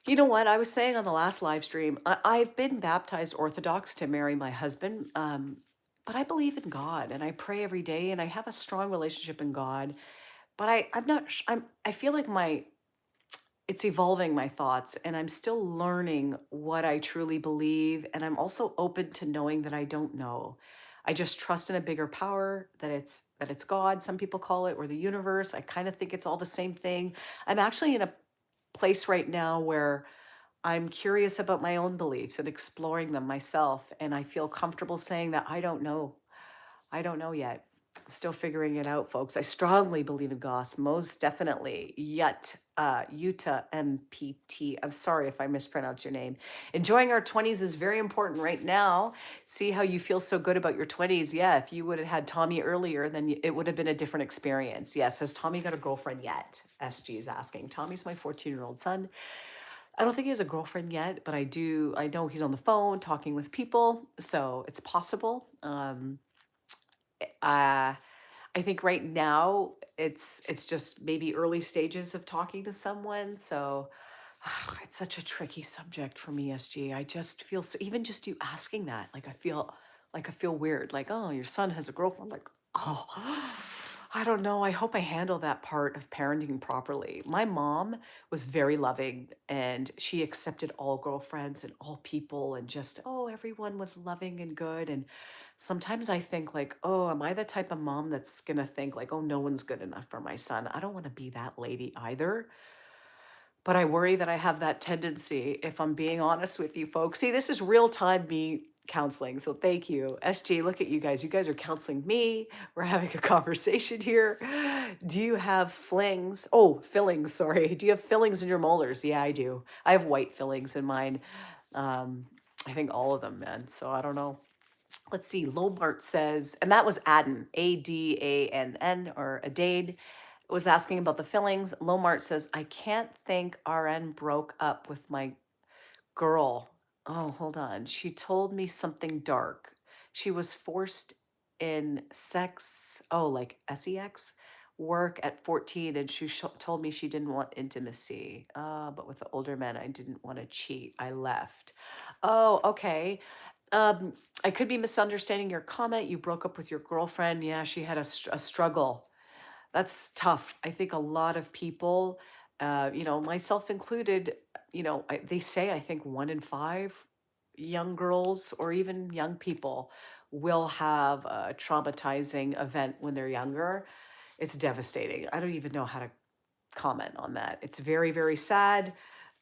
You know what? I was saying on the last live stream, I've been baptized Orthodox to marry my husband, but I believe in God and I pray every day and I have a strong relationship in God. But I'm not. I feel like it's evolving my thoughts, and I'm still learning what I truly believe, and I'm also open to knowing that I don't know. I just trust in a bigger power, that it's God. Some people call it, or the universe. I kind of think it's all the same thing. I'm actually in a place right now where I'm curious about my own beliefs and exploring them myself. And I feel comfortable saying that I don't know. I don't know yet. I'm still figuring it out, folks. I strongly believe in Goss, most definitely. Yuta MPT. I'm sorry if I mispronounce your name. Enjoying our 20s is very important right now. See how you feel so good about your 20s. Yeah, if you would have had Tommy earlier, then it would have been a different experience. Yes, has Tommy got a girlfriend yet? SG is asking. Tommy's my 14-year-old son. I don't think he has a girlfriend yet, but I know he's on the phone talking with people, so it's possible. Uh, I think right now it's just maybe early stages of talking to someone. So it's such a tricky subject for me, SG. I just feel so, even just you asking that, like I feel weird. Like, oh, your son has a girlfriend. Like, oh, I don't know. I hope I handle that part of parenting properly. My mom was very loving and she accepted all girlfriends and all people and just, oh, everyone was loving and good. And sometimes I think like, oh, am I the type of mom that's gonna think like, oh, no one's good enough for my son? I don't want to be that lady either. But I worry that I have that tendency, if I'm being honest with you folks. See, this is real time me counseling. So thank you. SG, look at you guys. You guys are counseling me. We're having a conversation here. Do you have flings? Oh, fillings, sorry. Do you have fillings in your molars? Yeah, I do. I have white fillings in mine. Um, I think all of them, man. So I don't know. Let's see. Lomart says, and that was Adan, Adann, or Adade, was asking about the fillings. Lomart says, I can't think RN broke up with my girl. Oh, hold on. She told me something dark. She was forced in sex, oh, like sex work at 14, and she told me she didn't want intimacy. But with the older men, I didn't want to cheat. I left. Oh, okay. Um, I could be misunderstanding your comment. You broke up with your girlfriend. Yeah, she had a struggle. That's tough. I think a lot of people, myself included, they say I think 1 in 5 young girls or even young people will have a traumatizing event when they're younger. It's devastating. I don't even know how to comment on that. It's very, very sad.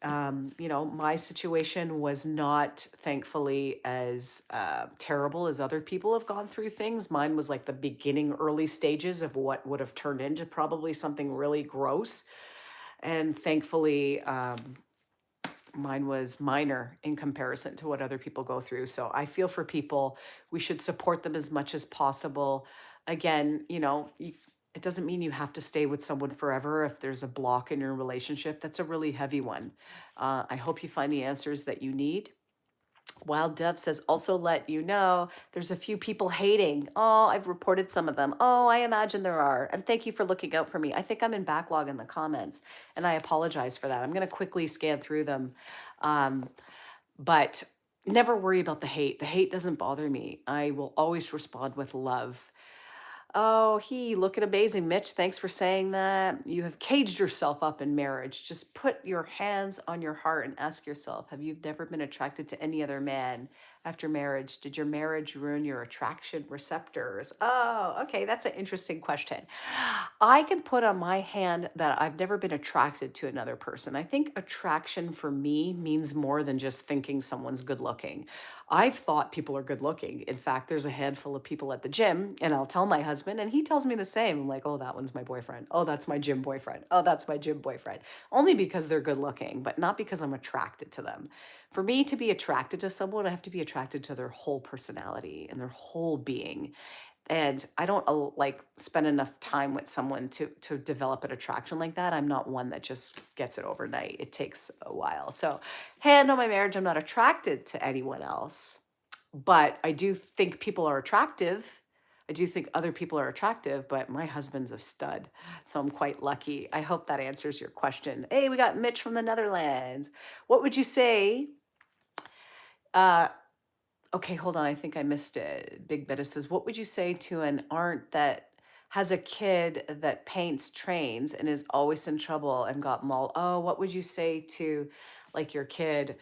My situation was not, thankfully, as terrible as other people have gone through things. Mine was like the beginning, early stages of what would have turned into probably something really gross. And thankfully, mine was minor in comparison to what other people go through. So I feel for people. We should support them as much as possible. Again, it doesn't mean you have to stay with someone forever if there's a block in your relationship. That's a really heavy one. I hope you find the answers that you need. Wild Dove says, also let you know there's a few people hating. Oh, I've reported some of them. Oh, I imagine there are. And thank you for looking out for me. I think I'm in backlog in the comments, and I apologize for that. I'm going to quickly scan through them. Um, but never worry about the hate. The hate doesn't bother me. I will always respond with love. Oh, he looking amazing, Mitch. Thanks for saying that. You have caged yourself up in marriage. Just put your hands on your heart and ask yourself, have you never been attracted to any other man after marriage? Did your marriage ruin your attraction receptors? Oh, okay. That's an interesting question. I can put on my hand that I've never been attracted to another person. I think attraction for me means more than just thinking someone's good looking. I've thought people are good looking. In fact, there's a handful of people at the gym, and I'll tell my husband, and he tells me the same. I'm like, oh, that one's my boyfriend. Oh, that's my gym boyfriend. Oh, that's my gym boyfriend. Only because they're good looking, but not because I'm attracted to them. For me to be attracted to someone, I have to be attracted to their whole personality and their whole being. And I don't like spend enough time with someone to develop an attraction like that. I'm not one that just gets it overnight. It takes a while. So, hand on my marriage, I'm not attracted to anyone else, but I do think people are attractive. I do think other people are attractive, but my husband's a stud, so I'm quite lucky. I hope that answers your question. Hey, we got Mitch from the Netherlands. What would you say? Uh, Okay, hold on. I think I missed it. Big Betta says, what would you say to an aunt that has a kid that paints trains and is always in trouble and got mauled? Oh, what would you say to like your kid?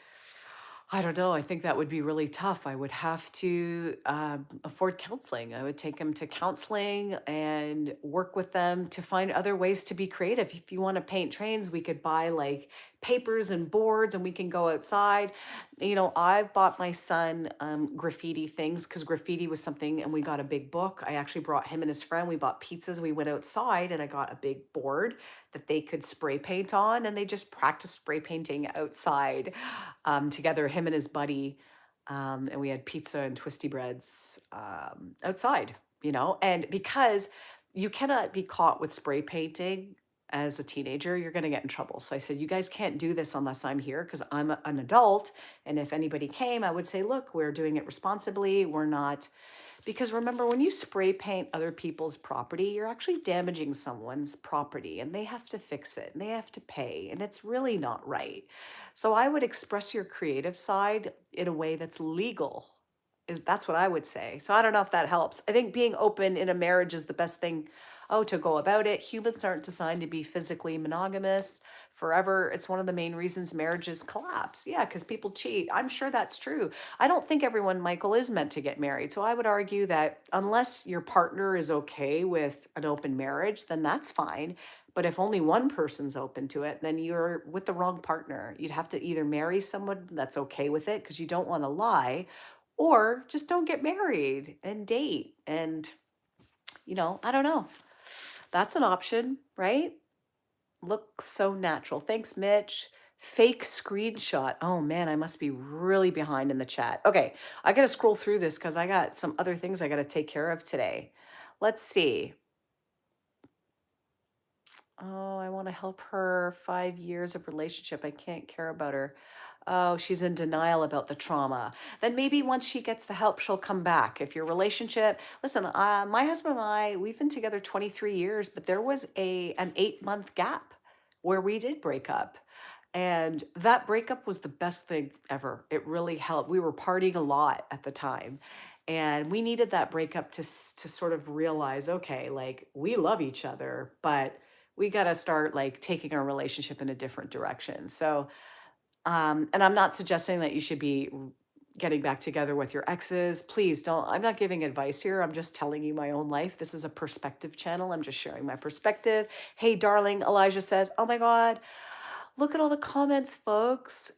I don't know. I think that would be really tough. I would have to afford counseling. I would take them to counseling and work with them to find other ways to be creative. If you want to paint trains, we could buy like papers and boards and we can go outside. You know, I bought my son graffiti things because graffiti was something, and we got a big book. I actually brought him and his friend. We bought pizzas. We went outside and I got a big board that they could spray paint on, and they just practiced spray painting outside together, him and his buddy. And we had pizza and twisty breads outside, you know, and because you cannot be caught with spray painting as a teenager, you're going to get in trouble. So I said, you guys can't do this unless I'm here because an adult. And if anybody came, I would say, look, we're doing it responsibly. We're not, because remember, when you spray paint other people's property, you're actually damaging someone's property and they have to fix it and they have to pay. And it's really not right. So I would express your creative side in a way that's legal. That's what I would say. So I don't know if that helps. I think being open in a marriage is the best thing, to go about it. Humans aren't designed to be physically monogamous forever. It's one of the main reasons marriages collapse. Yeah, because people cheat. I'm sure that's true. I don't think everyone, Michael, is meant to get married. So I would argue that unless your partner is okay with an open marriage, then that's fine. But if only one person's open to it, then you're with the wrong partner. You'd have to either marry someone that's okay with it because you don't want to lie, or just don't get married and date. And, I don't know. That's an option, right? Looks so natural. Thanks, Mitch. Fake screenshot. Oh man, I must be really behind in the chat. Okay, I got to scroll through this because I got some other things I got to take care of today. Let's see. Oh, I want to help her. 5 years of relationship. I can't care about her. Oh, she's in denial about the trauma. Then maybe once she gets the help, she'll come back. If your relationship, listen, my husband and I, we've been together 23 years, but there was an 8 month gap where we did break up. And that breakup was the best thing ever. It really helped. We were partying a lot at the time. And we needed that breakup to sort of realize, okay, like we love each other, but we got to start like taking our relationship in a different direction. So, and I'm not suggesting that you should be getting back together with your exes. Please don't. I'm not giving advice here. I'm just telling you my own life. This is a perspective channel. I'm just sharing my perspective. Hey, darling, Elijah says, oh my God, look at all the comments, folks.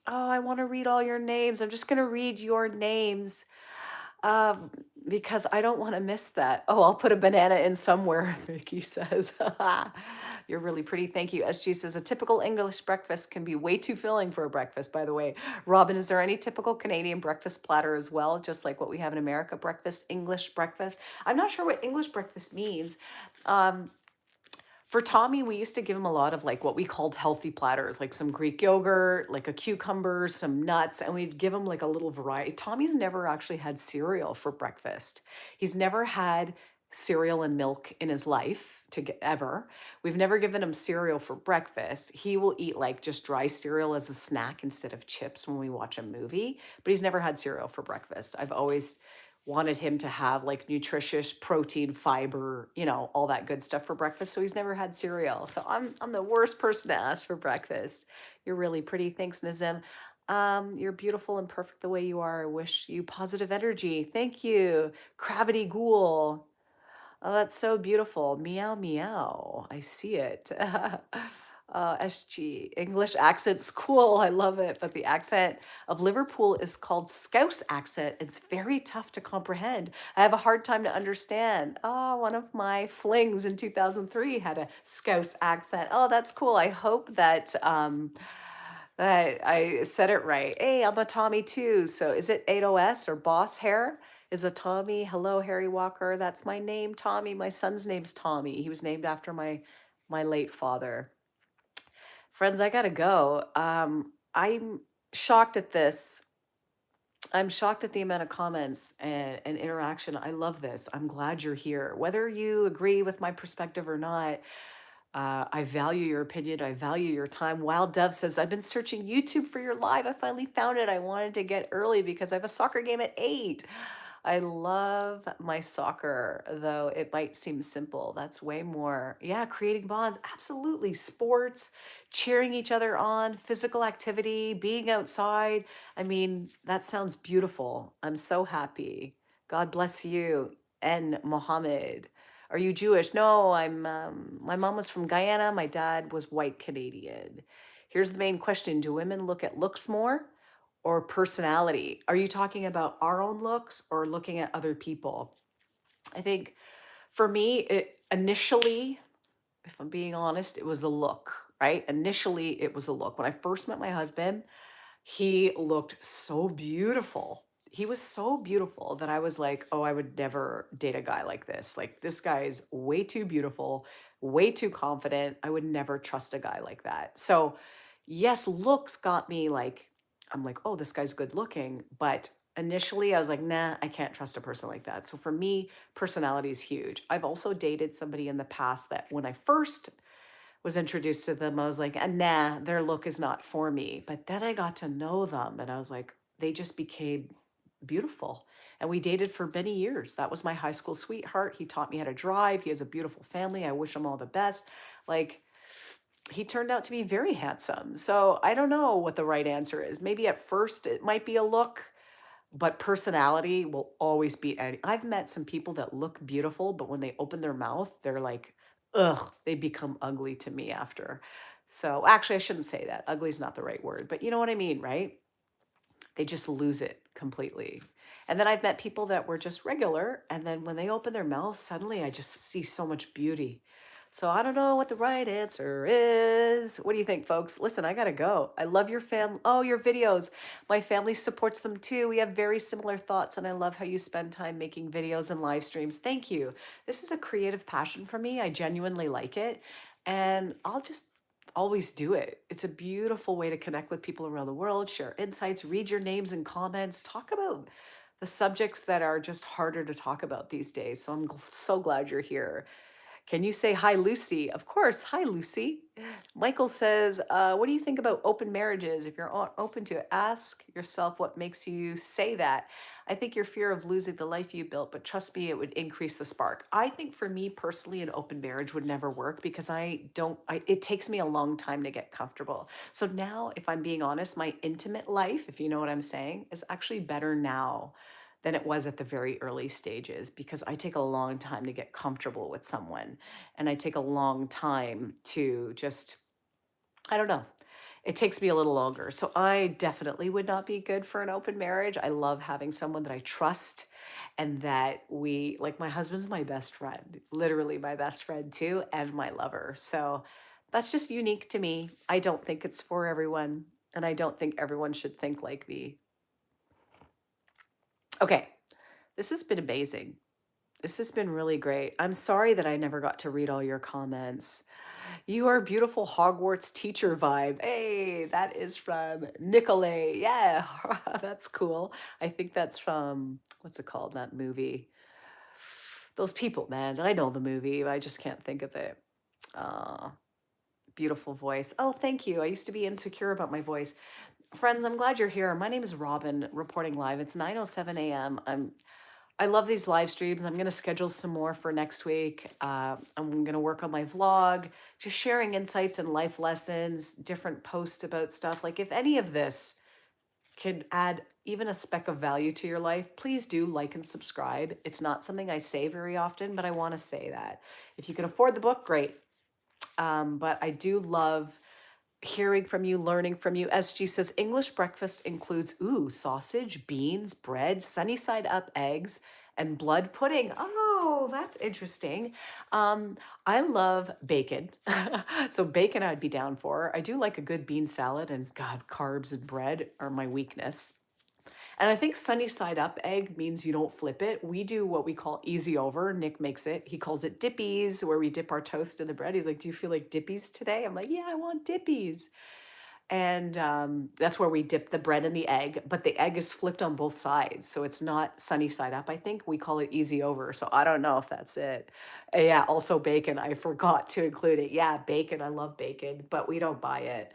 Oh, I want to read all your names. I'm just going to read your names um, because I don't want to miss that. Oh, I'll put a banana in somewhere, Vicky says. You're really pretty. Thank you. SG says a typical English breakfast can be way too filling for a breakfast, by the way. Robin, is there any typical Canadian breakfast platter as well, just like what we have in America? Breakfast, English breakfast. I'm not sure what English breakfast means. Um, for Tommy, we used to give him a lot of like what we called healthy platters, like some Greek yogurt, like a cucumber, some nuts, and we'd give him like a little variety. Tommy's never actually had cereal for breakfast. He's never had cereal and milk in his life to get ever. We've never given him cereal for breakfast. He will eat like just dry cereal as a snack instead of chips when we watch a movie, but he's never had cereal for breakfast. I've always wanted him to have like nutritious protein, fiber, all that good stuff for breakfast. So he's never had cereal. So I'm the worst person to ask for breakfast. You're really pretty. Thanks, Nazim. You're beautiful and perfect the way you are. I wish you positive energy. Thank you. Gravity Ghoul. Oh, that's so beautiful. Meow, meow. I see it. SG. English accent's cool. I love it. But the accent of Liverpool is called Scouse accent. It's very tough to comprehend. I have a hard time to understand. Oh, one of my flings in 2003 had a Scouse accent. Oh, that's cool. I hope that I said it right. Hey, I'm a Tommy too. So is it 8OS or Boss Hair? Is a Tommy. Hello, Harry Walker. That's my name, Tommy. My son's name's Tommy. He was named after my late father. Friends, I gotta go. I'm shocked at this. I'm shocked at the amount of comments and interaction. I love this. I'm glad you're here. Whether you agree with my perspective or not, I value your opinion. I value your time. Wild Dove says, I've been searching YouTube for your live. I finally found it. I wanted to get early because I have a soccer game at 8. I love my soccer, though it might seem simple. That's way more. Yeah, creating bonds. Absolutely. Sports, cheering each other on, physical activity, being outside. I mean, that sounds beautiful. I'm so happy. God bless you. And Mohammed. Are you Jewish? No, my mom was from Guyana. My dad was white Canadian. Here's the main question. Do women look at looks more or personality? Are you talking about our own looks or looking at other people? I think for me, it initially, if I'm being honest, it was a look, right? Initially, it was a look. When I first met my husband, he looked so beautiful. He was so beautiful that I was like, oh, I would never date a guy like this. Like, this guy is way too beautiful, way too confident. I would never trust a guy like that. So, yes, looks got me like, I'm like, oh, this guy's good looking. But initially, I was like, nah, I can't trust a person like that. So, for me, personality is huge. I've also dated somebody in the past that when I first was introduced to them, I was like, nah, their look is not for me. But then I got to know them and I was like, they just became beautiful. And we dated for many years. That was my high school sweetheart. He taught me how to drive. He has a beautiful family. I wish him all the best. Like, he turned out to be very handsome. So I don't know what the right answer is. Maybe at first it might be a look, but personality will always beat any. I've met some people that look beautiful, but when they open their mouth, they're like, ugh, they become ugly to me after. So actually, I shouldn't say that. Ugly is not the right word, but you know what I mean, right? They just lose it completely. And then I've met people that were just regular, and then when they open their mouth, suddenly I just see so much beauty. So I don't know what the right answer is. What do you think, folks? Listen, I gotta go. I love your Oh, your videos. My family supports them too. We have very similar thoughts, and I love how you spend time making videos and live streams. Thank you. This is a creative passion for me. I genuinely like it, and I'll just always do it. It's a beautiful way to connect with people around the world, share insights, read your names and comments, talk about the subjects that are just harder to talk about these days. So I'm so glad you're here. Can you say hi, Lucy? Of course. Hi, Lucy. Michael says, what do you think about open marriages? If you're open to it, ask yourself what makes you say that. I think your fear of losing the life you built, but trust me, it would increase the spark. I think for me personally, an open marriage would never work because it takes me a long time to get comfortable. So now, if I'm being honest, my intimate life, if you know what I'm saying, is actually better now than it was at the very early stages because I take a long time to get comfortable with someone and I take a long time to just, I don't know. It takes me a little longer. So I definitely would not be good for an open marriage. I love having someone that I trust and that like my husband's my best friend, literally my best friend too, and my lover. So that's just unique to me. I don't think it's for everyone. And I don't think everyone should think like me. Okay, this has been amazing. This has been really great. I'm sorry that I never got to read all your comments. You are beautiful Hogwarts teacher vibe. Hey, that is from Nicolay. Yeah, that's cool. I think that's from, what's it called, that movie? Those people, man. I know the movie. I just can't think of it. Uh, Beautiful voice. Oh, thank you. I used to be insecure about my voice. Friends, I'm glad you're here. My name is Robin, reporting live. It's 9:07 a.m. I love these live streams. I'm going to schedule some more for next week. I'm going to work on my vlog, just sharing insights and life lessons, different posts about stuff. Like, if any of this can add even a speck of value to your life, please do like and subscribe. It's not something I say very often, but I want to say that. If you can afford the book, great. But I do love hearing from you, learning from you. SG says English breakfast includes sausage, beans, bread, sunny side up eggs, and blood pudding. Oh, that's interesting. I love bacon. So bacon I'd be down for. I do like a good bean salad, and God, carbs and bread are my weakness. And I think sunny side up egg means you don't flip it. We do what we call easy over. Nick makes it. He calls it dippies, where we dip our toast in the bread. He's like, do you feel like dippies today? I'm like, yeah, I want dippies. And that's where we dip the bread in the egg, but the egg is flipped on both sides. So it's not sunny side up, I think. We call it easy over. So I don't know if that's it. Yeah, also bacon. I forgot to include it. Yeah, bacon. I love bacon, but we don't buy it.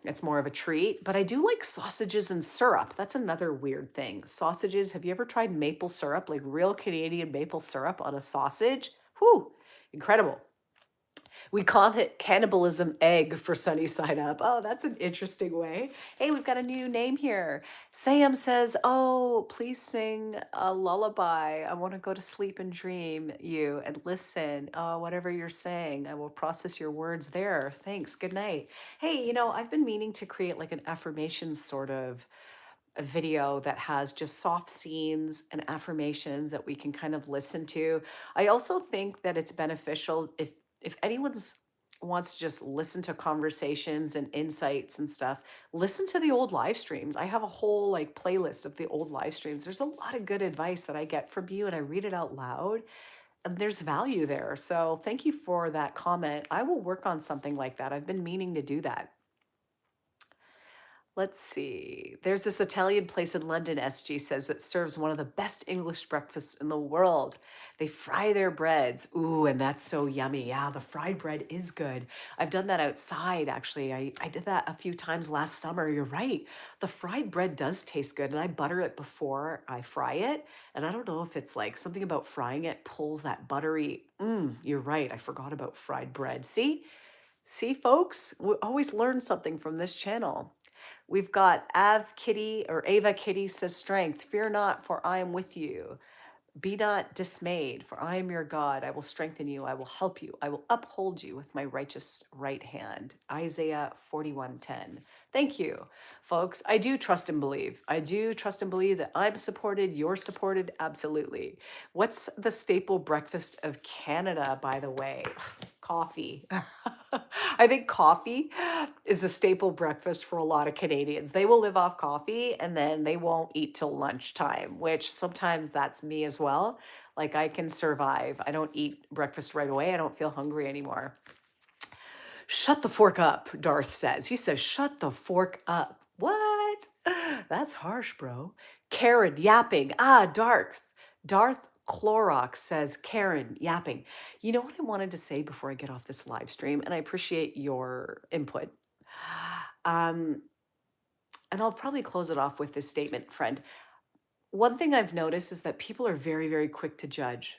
It's more of a treat, but I do like sausages and syrup. That's another weird thing. Sausages, have you ever tried maple syrup, like real Canadian maple syrup on a sausage? Whew, incredible. We call it cannibalism egg for Sunny Side Up. Oh, that's an interesting way. Hey, we've got a new name here. Sam says, "Oh, please sing a lullaby. I want to go to sleep and dream you and listen. Whatever you're saying, I will process your words there. Thanks. Good night." Hey, I've been meaning to create like an affirmation sort of a video that has just soft scenes and affirmations that we can kind of listen to. I also think that it's beneficial if anyone's wants to just listen to conversations and insights and stuff, listen to the old live streams. I have a whole like playlist of the old live streams. There's a lot of good advice that I get from you and I read it out loud and there's value there. So thank you for that comment. I will work on something like that. I've been meaning to do that. Let's see. There's this Italian place in London, SG says, that serves one of the best English breakfasts in the world. They fry their breads. Ooh, and that's so yummy. Yeah, the fried bread is good. I've done that outside, actually. I did that a few times last summer. You're right. The fried bread does taste good, and I butter it before I fry it. And I don't know if it's like something about frying it pulls that buttery. You're right. I forgot about fried bread. See, folks, we always learn something from this channel. We've got Ava Kitty says, "Strength, fear not, for I am with you. Be not dismayed, for I am your God. I will strengthen you. I will help you. I will uphold you with my righteous right hand." Isaiah 41:10. Thank you, folks. I do trust and believe. I do trust and believe that I'm supported. You're supported. Absolutely. What's the staple breakfast of Canada, by the way? Coffee. I think coffee is the staple breakfast for a lot of Canadians. They will live off coffee and then they won't eat till lunchtime, which sometimes that's me as well. Like I can survive. I don't eat breakfast right away. I don't feel hungry anymore. Shut the fork up, Darth says. He says, shut the fork up. What? That's harsh, bro. Karen yapping. Darth Clorox says, Karen yapping. You know what I wanted to say before I get off this live stream, and I appreciate your input. Um, and I'll probably close it off with this statement, friend. One thing I've noticed is that people are very, very quick to judge.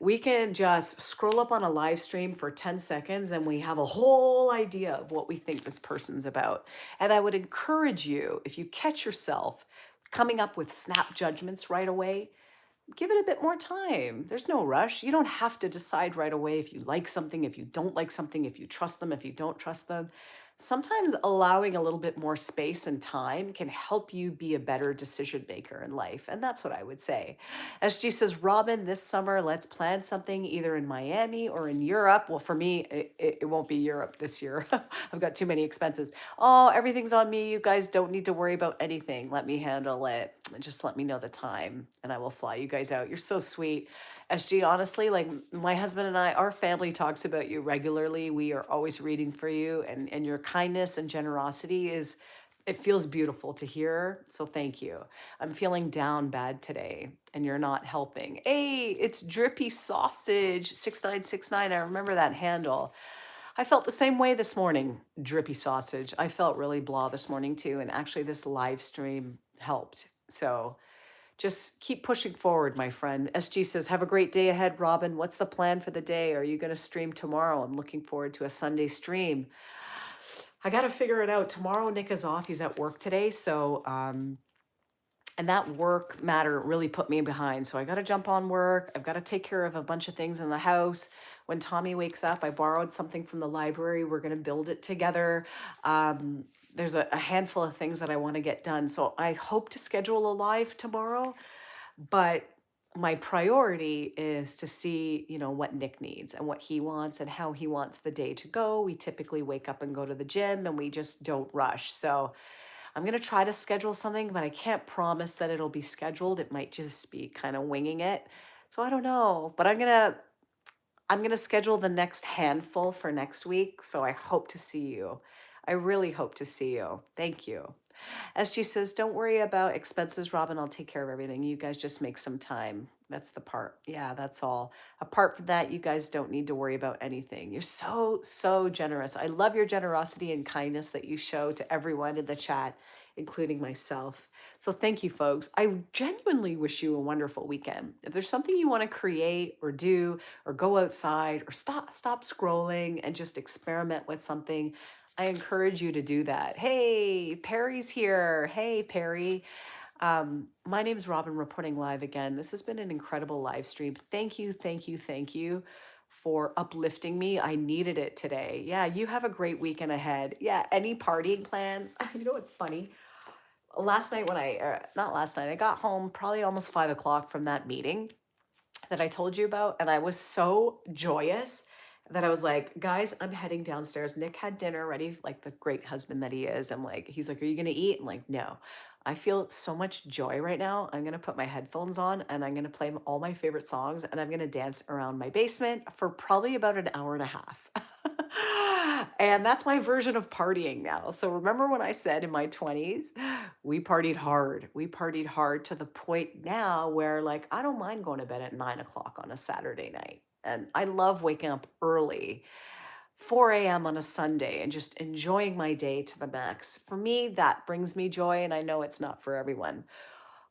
We can just scroll up on a live stream for 10 seconds and we have a whole idea of what we think this person's about. And I would encourage you, if you catch yourself coming up with snap judgments right away, give it a bit more time. There's no rush. You don't have to decide right away if you like something, if you don't like something, if you trust them, if you don't trust them. Sometimes allowing a little bit more space and time can help you be a better decision maker in life. And that's what I would say. SG says, Robin, this summer, let's plan something either in Miami or in Europe. Well, for me, it won't be Europe this year. I've got too many expenses. Oh, everything's on me. You guys don't need to worry about anything. Let me handle it. Just let me know the time and I will fly you guys out. You're so sweet. SG, honestly, like my husband and I, our family talks about you regularly. We are always reading for you, and your kindness and generosity it feels beautiful to hear. So thank you. I'm feeling down bad today, and you're not helping. Hey, it's Drippy Sausage 6969. I remember that handle. I felt the same way this morning, Drippy Sausage. I felt really blah this morning too, and actually this live stream helped. So just keep pushing forward, my friend. SG says, have a great day ahead, Robin. What's the plan for the day? Are you going to stream tomorrow? I'm looking forward to a Sunday stream. I got to figure it out. Tomorrow, Nick is off. He's at work today. So, and that work matter really put me behind. So I got to jump on work. I've got to take care of a bunch of things in the house. When Tommy wakes up, I borrowed something from the library. We're going to build it together. There's a handful of things that I want to get done. So I hope to schedule a live tomorrow, but my priority is to see, what Nick needs and what he wants and how he wants the day to go. We typically wake up and go to the gym and we just don't rush. So I'm going to try to schedule something, but I can't promise that it'll be scheduled. It might just be kind of winging it. So I don't know, but I'm going to schedule the next handful for next week. So I hope to see you. I really hope to see you. Thank you. SG says, don't worry about expenses, Robin. I'll take care of everything. You guys just make some time. That's the part. Yeah, that's all. Apart from that, you guys don't need to worry about anything. You're so, so generous. I love your generosity and kindness that you show to everyone in the chat, including myself. So thank you, folks. I genuinely wish you a wonderful weekend. If there's something you want to create or do, or go outside, or stop scrolling and just experiment with something, I encourage you to do that. Hey, Perry's here. Hey, Perry. My name is Robin, reporting live again. This has been an incredible live stream. Thank you, thank you, thank you for uplifting me. I needed it today. Yeah, you have a great weekend ahead. Yeah, any partying plans? You know what's funny? Last night when not last night, I got home probably almost 5 o'clock from that meeting that I told you about. And I was so joyous that I was like, guys, I'm heading downstairs. Nick had dinner ready, like the great husband that he is. He's like, are you going to eat? I'm like, no. I feel so much joy right now. I'm going to put my headphones on and I'm going to play all my favorite songs and I'm going to dance around my basement for probably about an hour and a half. And that's my version of partying now. So remember when I said in my 20s, we partied hard. We partied hard to the point now where, like, I don't mind going to bed at 9 o'clock on a Saturday night. And I love waking up early, 4 a.m. on a Sunday, and just enjoying my day to the max. For me, that brings me joy, and I know it's not for everyone.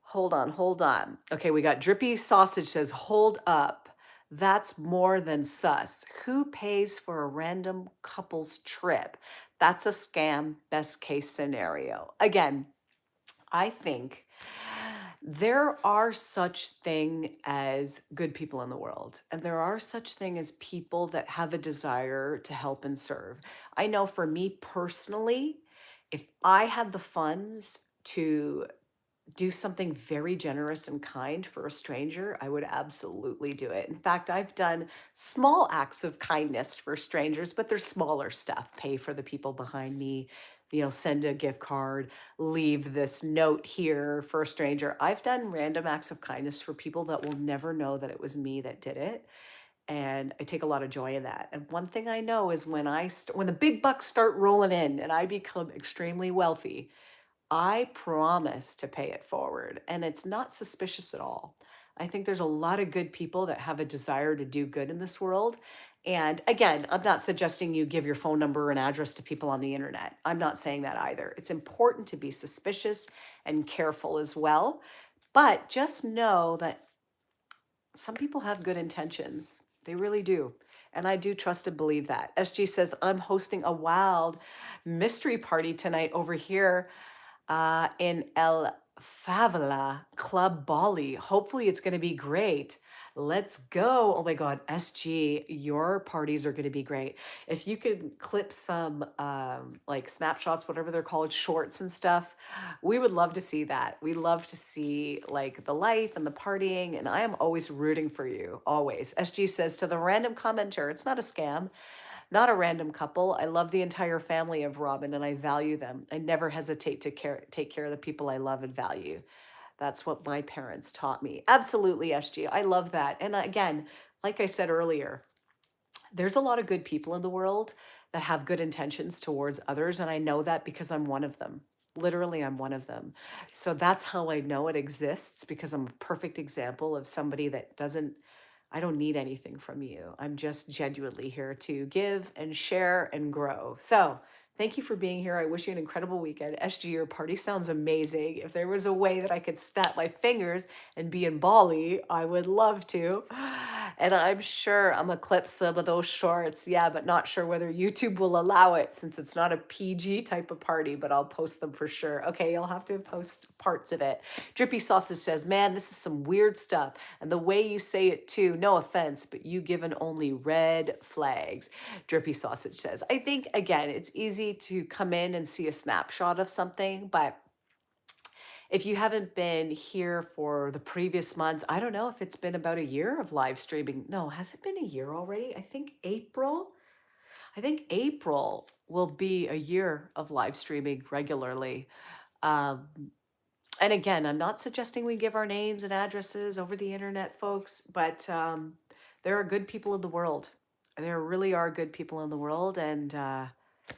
Hold on, hold on. Okay, we got Drippy Sausage says, hold up. That's more than sus. Who pays for a random couple's trip? That's a scam, best case scenario. Again, I think there are such thing as good people in the world, and there are such thing as people that have a desire to help and serve. I know for me personally, if I had the funds to do something very generous and kind for a stranger, I would absolutely do it. In fact, I've done small acts of kindness for strangers, but they're smaller stuff. Pay for the people behind me, send a gift card, leave this note here for a stranger. I've done random acts of kindness for people that will never know that it was me that did it. And I take a lot of joy in that. And one thing I know is when the big bucks start rolling in and I become extremely wealthy, I promise to pay it forward. And it's not suspicious at all. I think there's a lot of good people that have a desire to do good in this world. And again, I'm not suggesting you give your phone number and address to people on the internet. I'm not saying that either. It's important to be suspicious and careful as well. But just know that some people have good intentions. They really do. And I do trust and believe that. SG says, I'm hosting a wild mystery party tonight over here in El Favela Club Bali. Hopefully it's going to be great. Let's go. Oh my God, SG, your parties are going to be great. If you could clip some like snapshots, whatever they're called, shorts and stuff, we would love to see that. We love to see like the life and the partying. And I am always rooting for you, always. SG says to the random commenter, it's not a scam. Not a random couple. I love the entire family of Robin and I value them. I never hesitate to take care of the people I love and value. That's what my parents taught me. Absolutely, SG. I love that. And again, like I said earlier, there's a lot of good people in the world that have good intentions towards others. And I know that because I'm one of them. Literally, I'm one of them. So that's how I know it exists, because I'm a perfect example of somebody that I don't need anything from you. I'm just genuinely here to give and share and grow. So thank you for being here. I wish you an incredible weekend. SG, your party sounds amazing. If there was a way that I could snap my fingers and be in Bali, I would love to. And I'm sure I'm gonna clip some of those shorts. Yeah, but not sure whether YouTube will allow it since it's not a PG type of party, but I'll post them for sure. Okay, you'll have to post parts of it. Drippy Sausage says, man, this is some weird stuff. And the way you say it too, no offense, but you given only red flags. Drippy Sausage says, I think, again, it's easy to come in and see a snapshot of something, but if you haven't been here for the previous months, I don't know if it's been about a year of live streaming. No, has it been a year already? I think April will be a year of live streaming regularly. Um, and again, I'm not suggesting we give our names and addresses over the internet, folks, but there are good people in the world. There really are good people in the world, and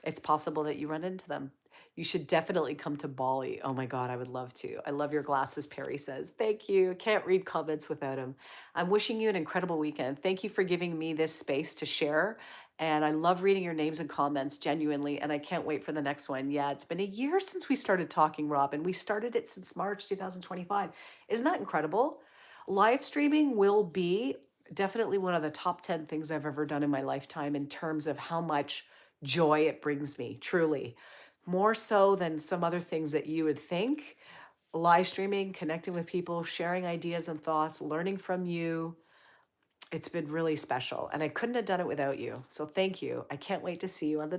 it's possible that you run into them. You should definitely come to Bali. Oh my God, I would love to. I love your glasses, Perry says. Thank you. Can't read comments without him. I'm wishing you an incredible weekend. Thank you for giving me this space to share And I love reading your names and comments genuinely. And I can't wait for the next one. Yeah, it's been a year since we started talking, Rob, and we started it since March 2025. Isn't that incredible? Live streaming will be definitely one of the top 10 things I've ever done in my lifetime in terms of how much joy it brings me, truly. More so than some other things that you would think. Live streaming, connecting with people, sharing ideas and thoughts, learning from you. It's been really special. And I couldn't have done it without you. So thank you. I can't wait to see you on the